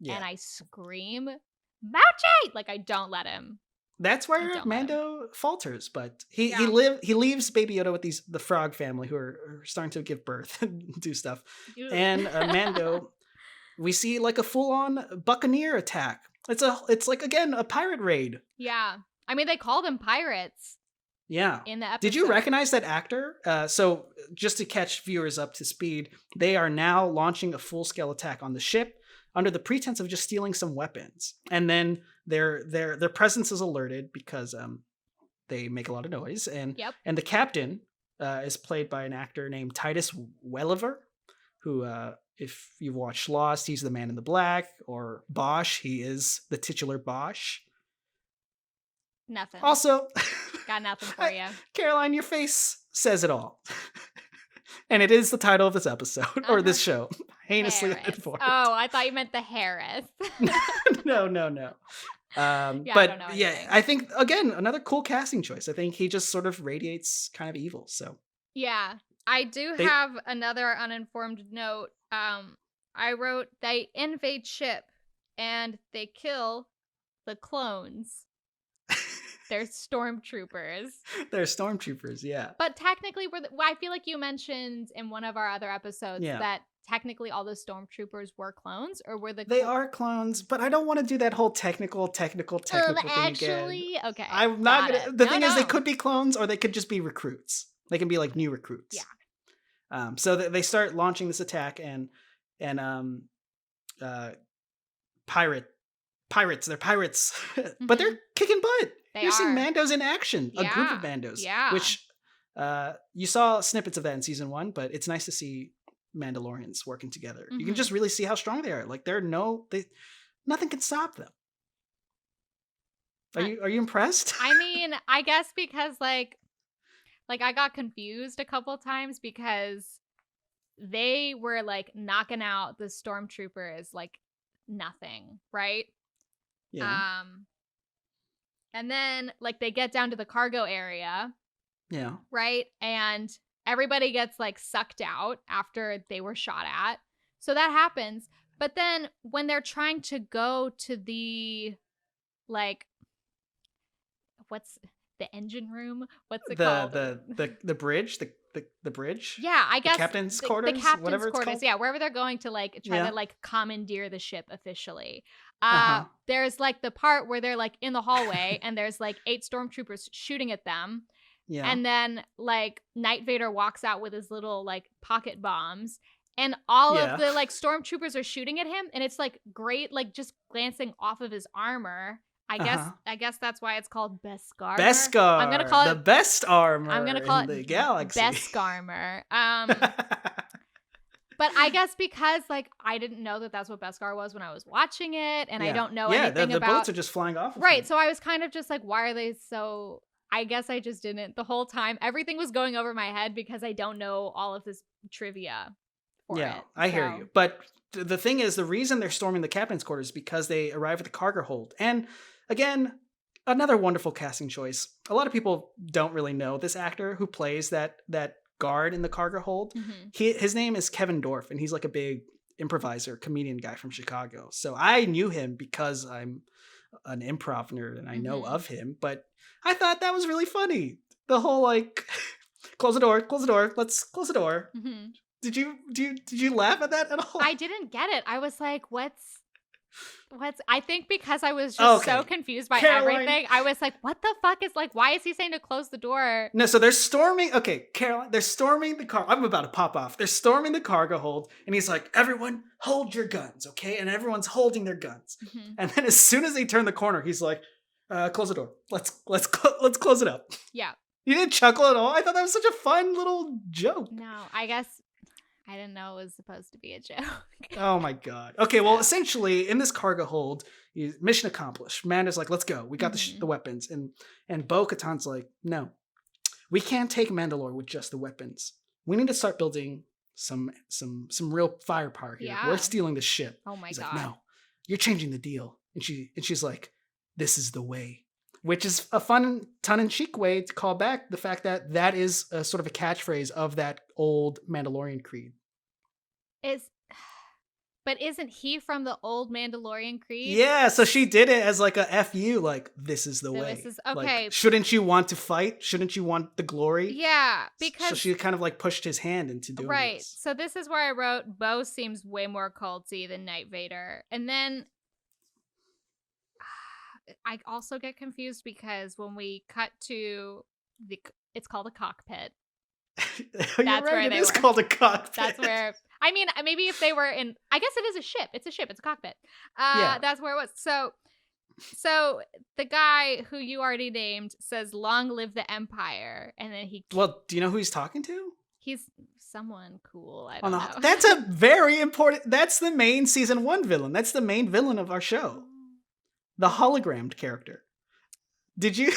Yeah. And I scream, Mochi! Like, I don't let him. That's where Mando falters, but he leaves Baby Yoda with the frog family who are starting to give birth and do stuff. Ew. And Mando, we see like a full-on buccaneer attack. It's like, again, a pirate raid. Yeah. I mean, they call them pirates. Yeah. In the episode. Did you recognize that actor? So just to catch viewers up to speed, they are now launching a full-scale attack on the ship under the pretense of just stealing some weapons. And then their presence is alerted because they make a lot of noise. And the captain is played by an actor named Titus Welliver, who, if you've watched Lost, he's the Man in the Black, or Bosch, he is the titular Bosch. Nothing. Also, got nothing for you. Caroline, your face says it all. And it is the title of this episode, or this show. Heinously Uninformed. Oh, I thought you meant the Heiress. No. I think, again, another cool casting choice. I think he just sort of radiates kind of evil, so. Yeah. I do have another uninformed note. I wrote, they invade ship, and they kill the clones. They're stormtroopers. They're stormtroopers, yeah. But technically, I feel like you mentioned in one of our other episodes that technically all the stormtroopers were clones, or were they are clones, but I don't want to do that whole technical thing again. Actually, okay. I'm not gonna, the thing is, they could be clones, or they could just be recruits. They can be like new recruits. Yeah. So they start launching this attack, and pirates. They're pirates, but they're kicking butt. You're seeing Mandos in action, a group of Mandos, which you saw snippets of that in season 1, but it's nice to see Mandalorians working together. Mm-hmm. You can just really see how strong they are. Like nothing can stop them. Are you impressed? I mean, I guess because like I got confused a couple times because they were like knocking out the stormtroopers like nothing, right? Yeah. And then like they get down to the cargo area. Yeah. Right? And everybody gets like sucked out after they were shot at. So that happens. But then when they're trying to go to the like what's the engine room? What's it called? The bridge, the the bridge. Yeah, I guess the captain's quarters, the captain's whatever it's quarters. called. Yeah, wherever they're going to like try to like commandeer the ship officially. There's like the part where they're like in the hallway and there's like 8 stormtroopers shooting at them. Yeah. And then like Knight Vader walks out with his little like pocket bombs and all of the like stormtroopers are shooting at him and it's like great like just glancing off of his armor. I guess that's why it's called Beskar. Beskar. I'm gonna call it the best armor. I'm gonna call in it the galaxy. Beskar. But I guess because like I didn't know that that's what Beskar was when I was watching it, and I don't know anything the about. bullets are just flying off. Right, so I was kind of just like, why are they so? I guess I just didn't the whole time. Everything was going over my head because I don't know all of this trivia. I hear you. But the thing is, the reason they're storming the captain's quarters is because they arrive at the cargo hold, and again, another wonderful casting choice. A lot of people don't really know this actor who plays that guard in the cargo hold. His name is Kevin Dorff, and he's like a big improviser, comedian guy from Chicago. So I knew him because I'm an improv nerd and I know of him, but I thought that was really funny. The whole like, close the door, let's close the door. Did you laugh at that at all? I didn't get it. I was like, what's I think because I was just so confused by everything. I was like, what the fuck is like, why is he saying to close the door? No, so they're storming. Okay, Caroline, they're storming the car. I'm about to pop off. They're storming the cargo hold. And he's like, everyone hold your guns. Okay. And everyone's holding their guns. And then as soon as they turn the corner, he's like, close the door. Let's close it up. Yeah. You didn't chuckle at all? I thought that was such a fun little joke. No, I guess I didn't know it was supposed to be a joke. Oh my god. Okay, well, essentially, in this cargo hold, mission accomplished. Manda's like, let's go. We got the weapons. And Bo-Katan's like, no. We can't take Mandalore with just the weapons. We need to start building some real firepower here. Yeah. We're stealing the ship. Oh my He's god. like, no, you're changing the deal. And she's like, this is the way. Which is a fun, tongue-in-cheek way to call back the fact that is a sort of a catchphrase of that old Mandalorian creed. But isn't he from the old Mandalorian creed? Yeah, so she did it as like a F-U, like, this is the way. This is, okay. Like, shouldn't you want to fight? Shouldn't you want the glory? Yeah, because... So she kind of like pushed his hand into doing this. Right, so this is where I wrote, Bo seems way more culty than Knight Vader. And then... I also get confused because when we cut to it's called a cockpit. That's right. It is called a cockpit. That's where, I mean, maybe if they were in, I guess it is a ship. It's a ship. It's a cockpit. That's where it was. So the guy who you already named says, "Long live the Empire," and then Well, do you know who he's talking to? He's someone cool. I don't know. That's a very important. That's the main season 1 villain. That's the main villain of our show. The hologrammed character. Did you?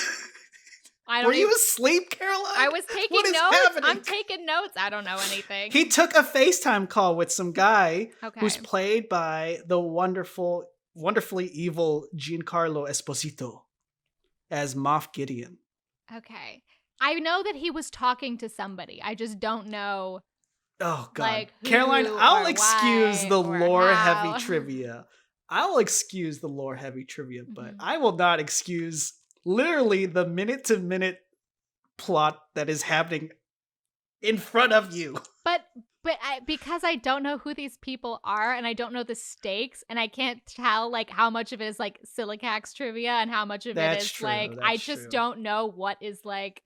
Were you asleep, Caroline? I was taking notes. Happening? I'm taking notes. I don't know anything. He took a FaceTime call with some guy who's played by the wonderfully evil Giancarlo Esposito as Moff Gideon. Okay. I know that he was talking to somebody. I just don't know. Oh, God. Like, Caroline, I'll excuse the lore-heavy trivia. I'll excuse the lore-heavy trivia, but I will not excuse literally the minute-to-minute plot that is happening in front of you. But because I don't know who these people are, and I don't know the stakes, and I can't tell like how much of it is like Silicax trivia and how much of it is like I just don't know what is like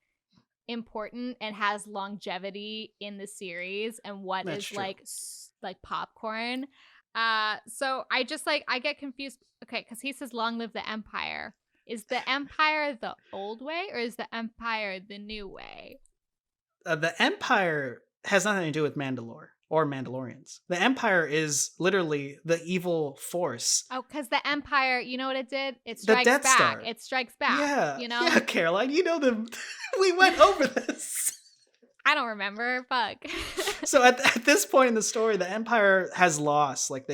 important and has longevity in the series and what is like popcorn. So I just like I get confused. Okay, because he says long live the Empire. Is the Empire the old way or is the Empire the new way? The Empire has nothing to do with Mandalore or Mandalorians. The Empire is literally the evil force. Oh, because the Empire, you know what it did? It strikes back. Star. It strikes back. Yeah. You know? Yeah, Caroline, you know them. We went over this. I don't remember. Fuck. So at this point in the story, the Empire has lost. Like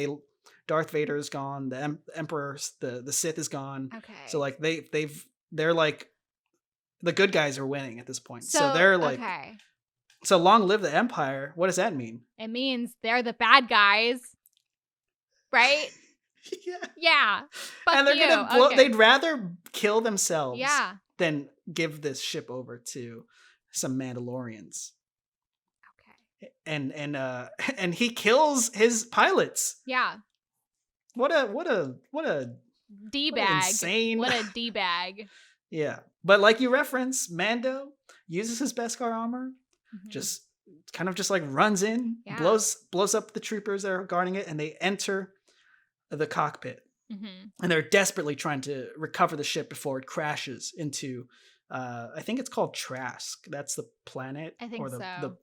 Darth Vader is gone. The Emperor, the Sith is gone. Okay. So like they're like the good guys are winning at this point. So they're like, okay. So long live the Empire. What does that mean? It means they're the bad guys, right? Yeah. Fuck and they're you. gonna blow. Okay. They'd rather kill themselves. Yeah. Than give this ship over to some Mandalorians. and he kills his pilots. Yeah. What a D-bag. insane. What a D-bag. Yeah. But like you reference, Mando uses his Beskar armor, just kind of just like runs in, blows up the troopers that are guarding it, and they enter the cockpit. And they're desperately trying to recover the ship before it crashes into I think it's called Trask. That's the planet. I think so.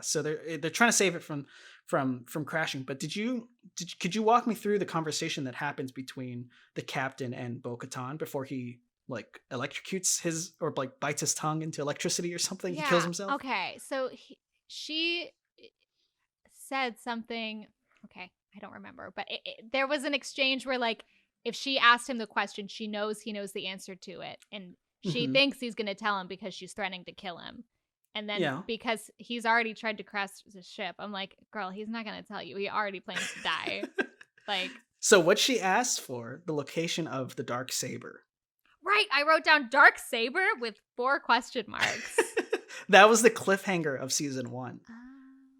So they're trying to save it from crashing. But could you walk me through the conversation that happens between the captain and Bo-Katan before he like electrocutes his or like bites his tongue into electricity or something? Yeah. He kills himself. Okay, so she said something. Okay, I don't remember, but there was an exchange where like if she asked him the question, he knows the answer to it, and she thinks he's gonna tell him because she's threatening to kill him. And then because he's already tried to crash the ship, I'm like, girl, he's not going to tell you. He already plans to die. Like, so what she asked for, the location of the dark saber. Right. I wrote down dark saber with 4 question marks. That was the cliffhanger of season 1.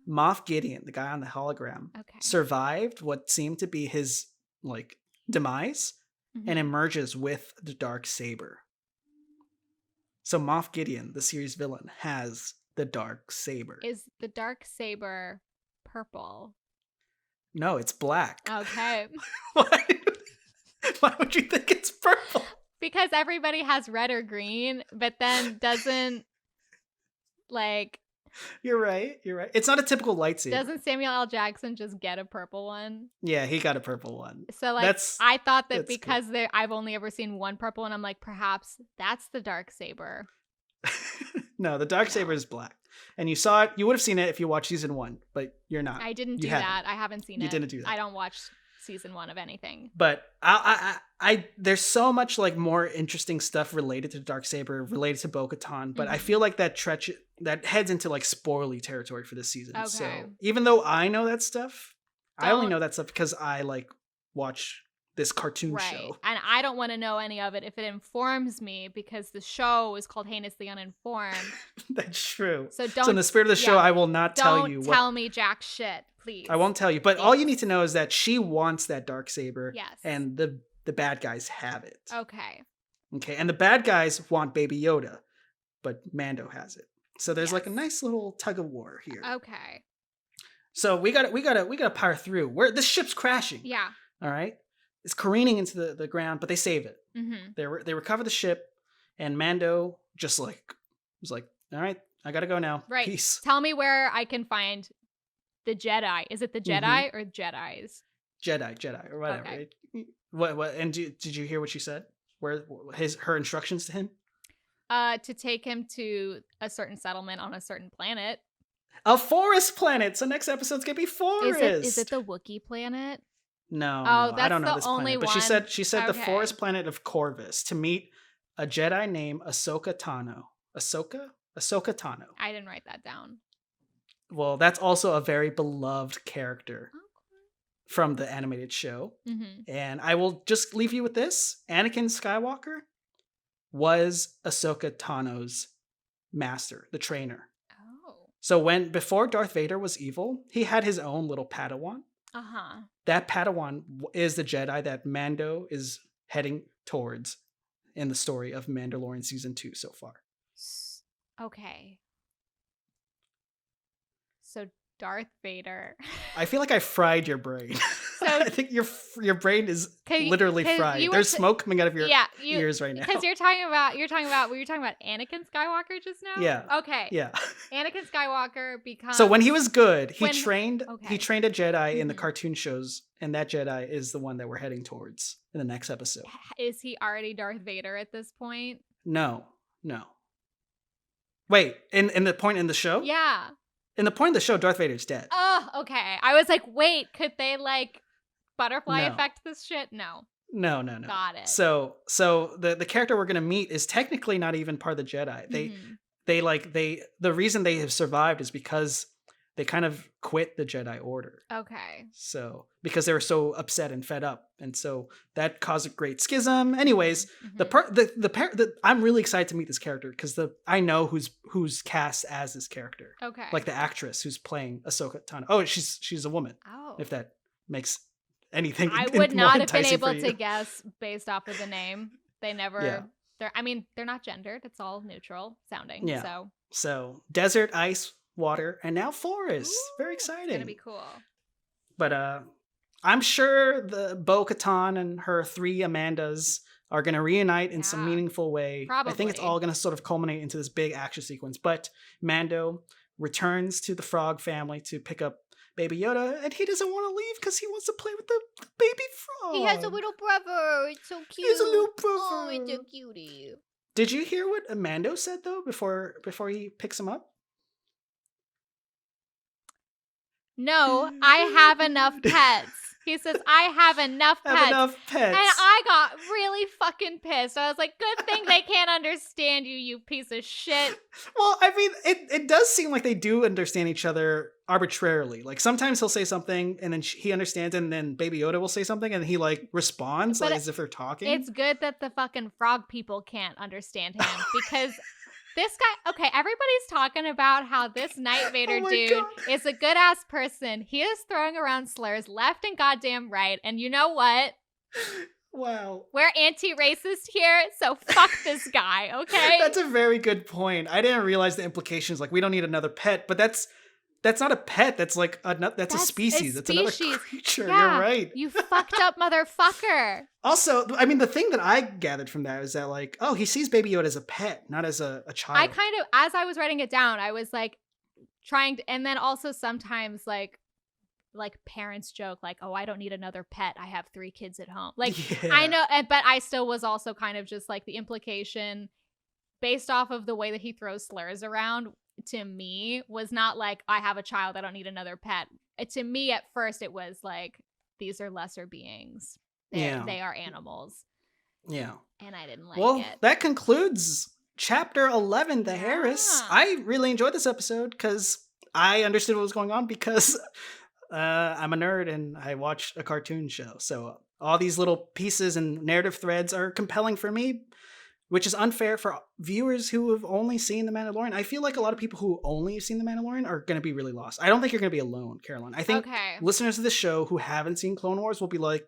Moff Gideon, the guy on the hologram, survived what seemed to be his like demise and emerges with the dark saber. So Moff Gideon, the series villain, has the dark saber. Is the dark saber purple? No, it's black. Okay. Why would you think it's purple? Because everybody has red or green, but then doesn't like... You're right. It's not a typical lightsaber. Doesn't Samuel L. Jackson just get a purple one? Yeah, he got a purple one. So like, I thought that because I've only ever seen one purple one, I'm like, perhaps that's the dark saber. No, the dark saber is black. And you saw it, you would have seen it if you watched season 1, but you're not. I didn't do that. I haven't seen it. You didn't do that. I don't watch season 1 of anything. But I there's so much like more interesting stuff related to the dark saber, related to Bo-Katan, but I feel like that heads into like spoilery territory for this season. Okay. So even though I know that stuff, I only know that stuff because I like watch this cartoon show. And I don't want to know any of it if it informs me, because the show is called Heinously Uninformed. That's true. So in the spirit of the show, I will not tell you. Don't tell me jack shit, please. I won't tell you. But all you need to know is that she wants that dark saber. Yes. And the bad guys have it. Okay. And the bad guys want Baby Yoda, but Mando has it. So there's like a nice little tug of war here. Okay. So we gotta power through. This ship's crashing. Yeah. All right. It's careening into the ground, but they save it. Mm-hmm. They recover the ship, and Mando just like was like, "All right, I gotta go now. Right. Peace." Tell me where I can find the Jedi. Is it the Jedi or Jedis? Jedi or whatever. Okay. What? And did you hear what she said? Where her instructions to him? To take him to a certain settlement on a certain planet. A forest planet. So next episode's gonna be forest. Is it the Wookiee planet? No, that's I don't know the this only planet. But one. she said the forest planet of Corvus to meet a Jedi named Ahsoka Tano. Ahsoka Tano. I didn't write that down. Well, that's also a very beloved character from the animated show. Mm-hmm. And I will just leave you with this. Anakin Skywalker was Ahsoka Tano's master, the trainer. Oh. So before Darth Vader was evil, he had his own little Padawan. Uh-huh. That Padawan is the Jedi that Mando is heading towards in the story of Mandalorian season 2 so far. Okay. So Darth Vader. I feel like I fried your brain. So I think your brain is literally fried. There's smoke coming out of your ears right now. Because you're talking about Anakin Skywalker just now? Yeah. Okay. Yeah. Anakin Skywalker becomes... So when he was good, he trained a Jedi in the Mm-hmm. cartoon shows, and that Jedi is the one that we're heading towards in the next episode. Is he already Darth Vader at this point? No. Wait, in the point in the show? Yeah. In the point of the show, Darth Vader's dead. Oh, okay. I was like, wait, could they like butterfly effect this shit? No. No. Got it. So the character we're gonna meet is technically not even part of the Jedi. The reason they have survived is because they kind of quit the Jedi Order. Okay. So, because they were so upset and fed up. And so that caused a great schism. Anyways, I'm really excited to meet this character because I know who's cast as this character. Okay. Like the actress who's playing Ahsoka Tano. Oh, she's a woman. Oh. If that makes anything I would not have been able to guess based off of the name. They never they're not gendered. It's all neutral sounding. Yeah. So desert, ice, water, and now forest. Ooh, very exciting. It's gonna be cool. But I'm sure the Bo-Katan and her 3 Amandas are going to reunite in some meaningful way. Probably. I think it's all going to sort of culminate into this big action sequence. But Mando returns to the Frog family to pick up Baby Yoda, and he doesn't want to leave because he wants to play with the baby frog. He has a little brother. It's so cute. He has a little brother. Oh, it's a cutie. Did you hear what Mando said, though, before he picks him up? No, I have enough pets. He says, I have enough pets. And I got really fucking pissed. I was like, good thing they can't understand you, you piece of shit. Well, I mean, it does seem like they do understand each other arbitrarily. Like, sometimes he'll say something, and then he understands, and then Baby Yoda will say something, and he, like, responds, like, as if they're talking. It's good that the fucking frog people can't understand him, because... This guy, okay, everybody's talking about how this Knight Vader dude is a good-ass person. He is throwing around slurs left and goddamn right. And you know what? Wow. We're anti-racist here, so fuck this guy, okay? That's a very good point. I didn't realize the implications. Like, we don't need another pet, but that's not a pet. That's like that's a species. That's another creature. Yeah, you're right. You fucked up motherfucker. Also, I mean, the thing that I gathered from that is that, like, oh, he sees Baby Yoda as a pet, not as a child. I kind of, as I was writing it down, I was like trying to, and then also sometimes like parents joke like, oh, I don't need another pet. I have 3 kids at home. Like, yeah. I know, but I still was also kind of just like the implication based off of the way that he throws slurs around to me was not like, I have a child, I don't need another pet. To me, at first, it was like, these are lesser beings. They are animals. Yeah. And I didn't like it. Well, that concludes Chapter 11, The Heiress. I really enjoyed this episode because I understood what was going on because I'm a nerd and I watch a cartoon show. So all these little pieces and narrative threads are compelling for me, which is unfair for viewers who have only seen The Mandalorian. I feel like a lot of people who only have seen The Mandalorian are going to be really lost. I don't think you're going to be alone, Caroline. I think listeners of this show who haven't seen Clone Wars will be like,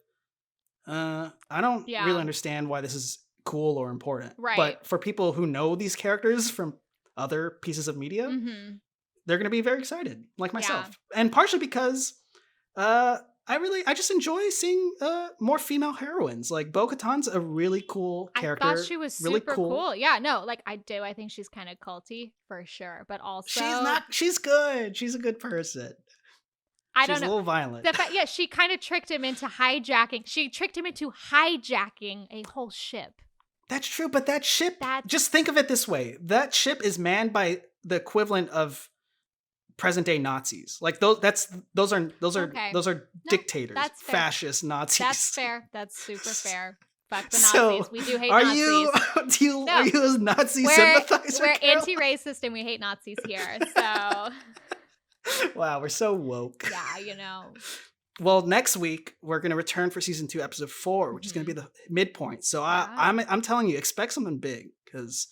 I don't really understand why this is cool or important. Right. But for people who know these characters from other pieces of media, they're going to be very excited, like myself. Yeah. And partially because I just enjoy seeing more female heroines. Like, Bo-Katan's a really cool character. I thought she was super cool. Yeah, no, like I do. I think she's kind of culty for sure, but also she's good. She's a good person. She's a little violent. She kind of tricked him into hijacking. She tricked him into hijacking a whole ship. That's true, but that ship, just think of it this way. That ship is manned by the equivalent of present day Nazis. Like those are dictators, fascist Nazis. That's fair. That's super fair. Fuck the Nazis. We do hate Nazis. Are you a Nazi sympathizer? We're anti-racist and we hate Nazis here. So wow, we're so woke. Yeah, you know. Well, next week we're going to return for season 2, episode 4, which is going to be the midpoint. So I'm telling you, expect something big, because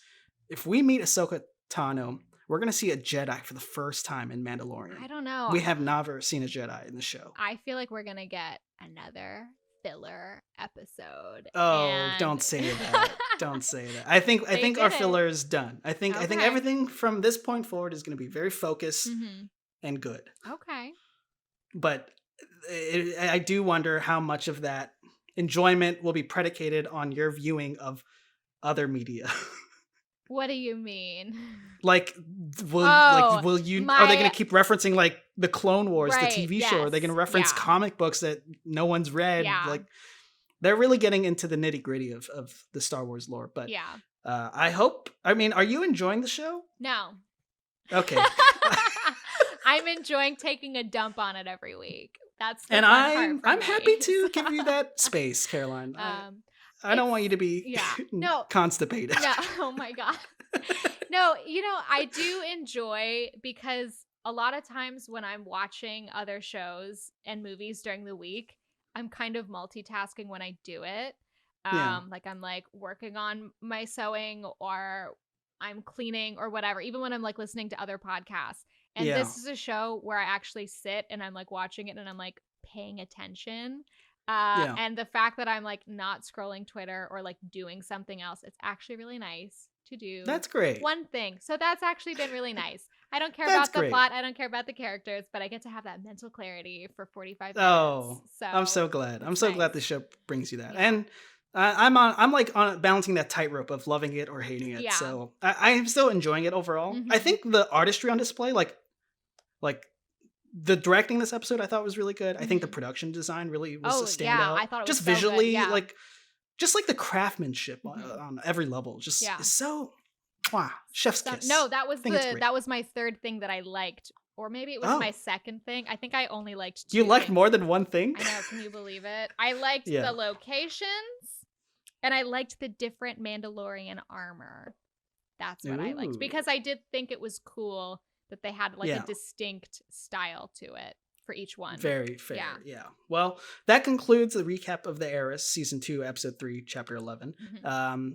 if we meet Ahsoka Tano, we're going to see a Jedi for the first time in Mandalorian. I don't know. We have never seen a Jedi in the show. I feel like we're going to get another filler episode. Oh, don't say that. Don't say that. I think our filler is done. I think everything from this point forward is going to be very focused and good. Okay. But I do wonder how much of that enjoyment will be predicated on your viewing of other media. What do you mean? Are they going to keep referencing like the Clone Wars, the TV show? Are they going to reference comic books that no one's read? Yeah. Like, they're really getting into the nitty gritty of the Star Wars lore. But are you enjoying the show? No. Okay. I'm enjoying taking a dump on it every week. That's the I'm happy to give you that space, Caroline. I don't want you to be constipated. No, oh my God. No, I do enjoy, because a lot of times when I'm watching other shows and movies during the week, I'm kind of multitasking when I do it. Like I'm like working on my sewing or I'm cleaning or whatever, even when I'm like listening to other podcasts. And this is a show where I actually sit and I'm like watching it and I'm like paying attention. And the fact that I'm like not scrolling Twitter or like doing something else, it's actually really nice to do. That's great. One thing. So that's actually been really nice. I don't care about the plot. I don't care about the characters, but I get to have that mental clarity for 45 minutes. Oh, so I'm so glad. I'm so glad the show brings you that. Yeah. And I'm like on balancing that tightrope of loving it or hating it. Yeah. So I'm still enjoying it overall. Mm-hmm. I think the artistry on display, like the directing this episode, I thought was really good. Mm-hmm. I think the production design really was a standout. Yeah, I thought it was just so visually, good. Yeah. like the craftsmanship on every level, just is so chef's kiss. No, that was my third thing that I liked, or maybe it was my second thing. I think I only liked 2 You liked more than one thing? I know, can you believe it? I liked the locations, and I liked the different Mandalorian armor. That's what I liked, because I did think it was cool that they had like a distinct style to it for each one. Very fair. Yeah. Well, that concludes the recap of the Heiress season 2, episode 3, chapter 11. Mm-hmm.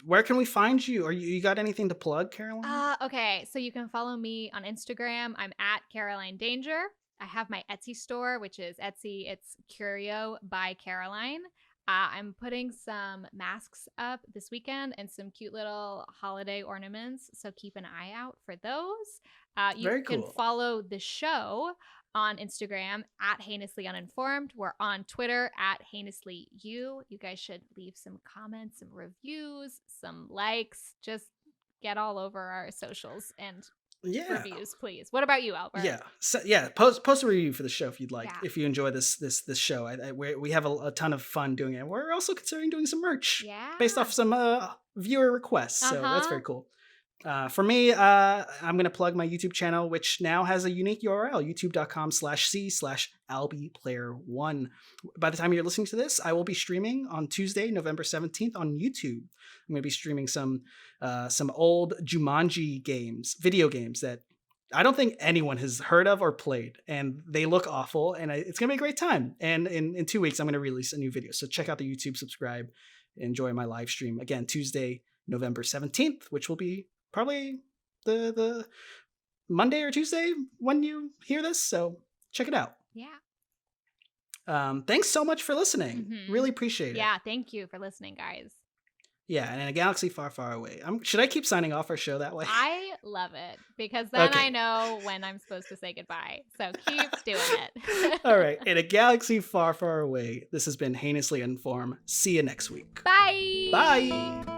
Where can we find you? Or you got anything to plug, Caroline? Okay, so you can follow me on Instagram. I'm at Caroline Danger. I have my Etsy store, which is Etsy. It's Curio by Caroline. I'm putting some masks up this weekend and some cute little holiday ornaments, so keep an eye out for those. You can follow the show on Instagram at Heinously Uninformed. We're on Twitter at HEINOUSLY U. You guys should leave some comments, some reviews, some likes. Just get all over our socials and reviews, please. What about you, Albert? Post a review for the show if you'd like. If you enjoy this show, we have a ton of fun doing it. We're also considering doing some merch based off some viewer requests, so that's very cool. For me, I'm going to plug my YouTube channel, which now has a unique URL, youtube.com/c/AlbiePlayer1. By the time you're listening to this, I will be streaming on Tuesday, November 17th on YouTube. I'm going to be streaming some old Jumanji games, video games that I don't think anyone has heard of or played, and they look awful, and it's going to be a great time. And in 2 weeks, I'm going to release a new video. So check out the YouTube, subscribe, enjoy my live stream. Again, Tuesday, November 17th, which will be probably the Monday or Tuesday when you hear this. So check it out. Yeah. Thanks so much for listening. Mm-hmm. Really appreciate it. Yeah, thank you for listening, guys. Yeah, and in a galaxy far, far away. Should I keep signing off our show that way? I love it, because then I know when I'm supposed to say goodbye. So keep doing it. All right. In a galaxy far, far away, this has been Heinously Uninformed. See you next week. Bye. Bye.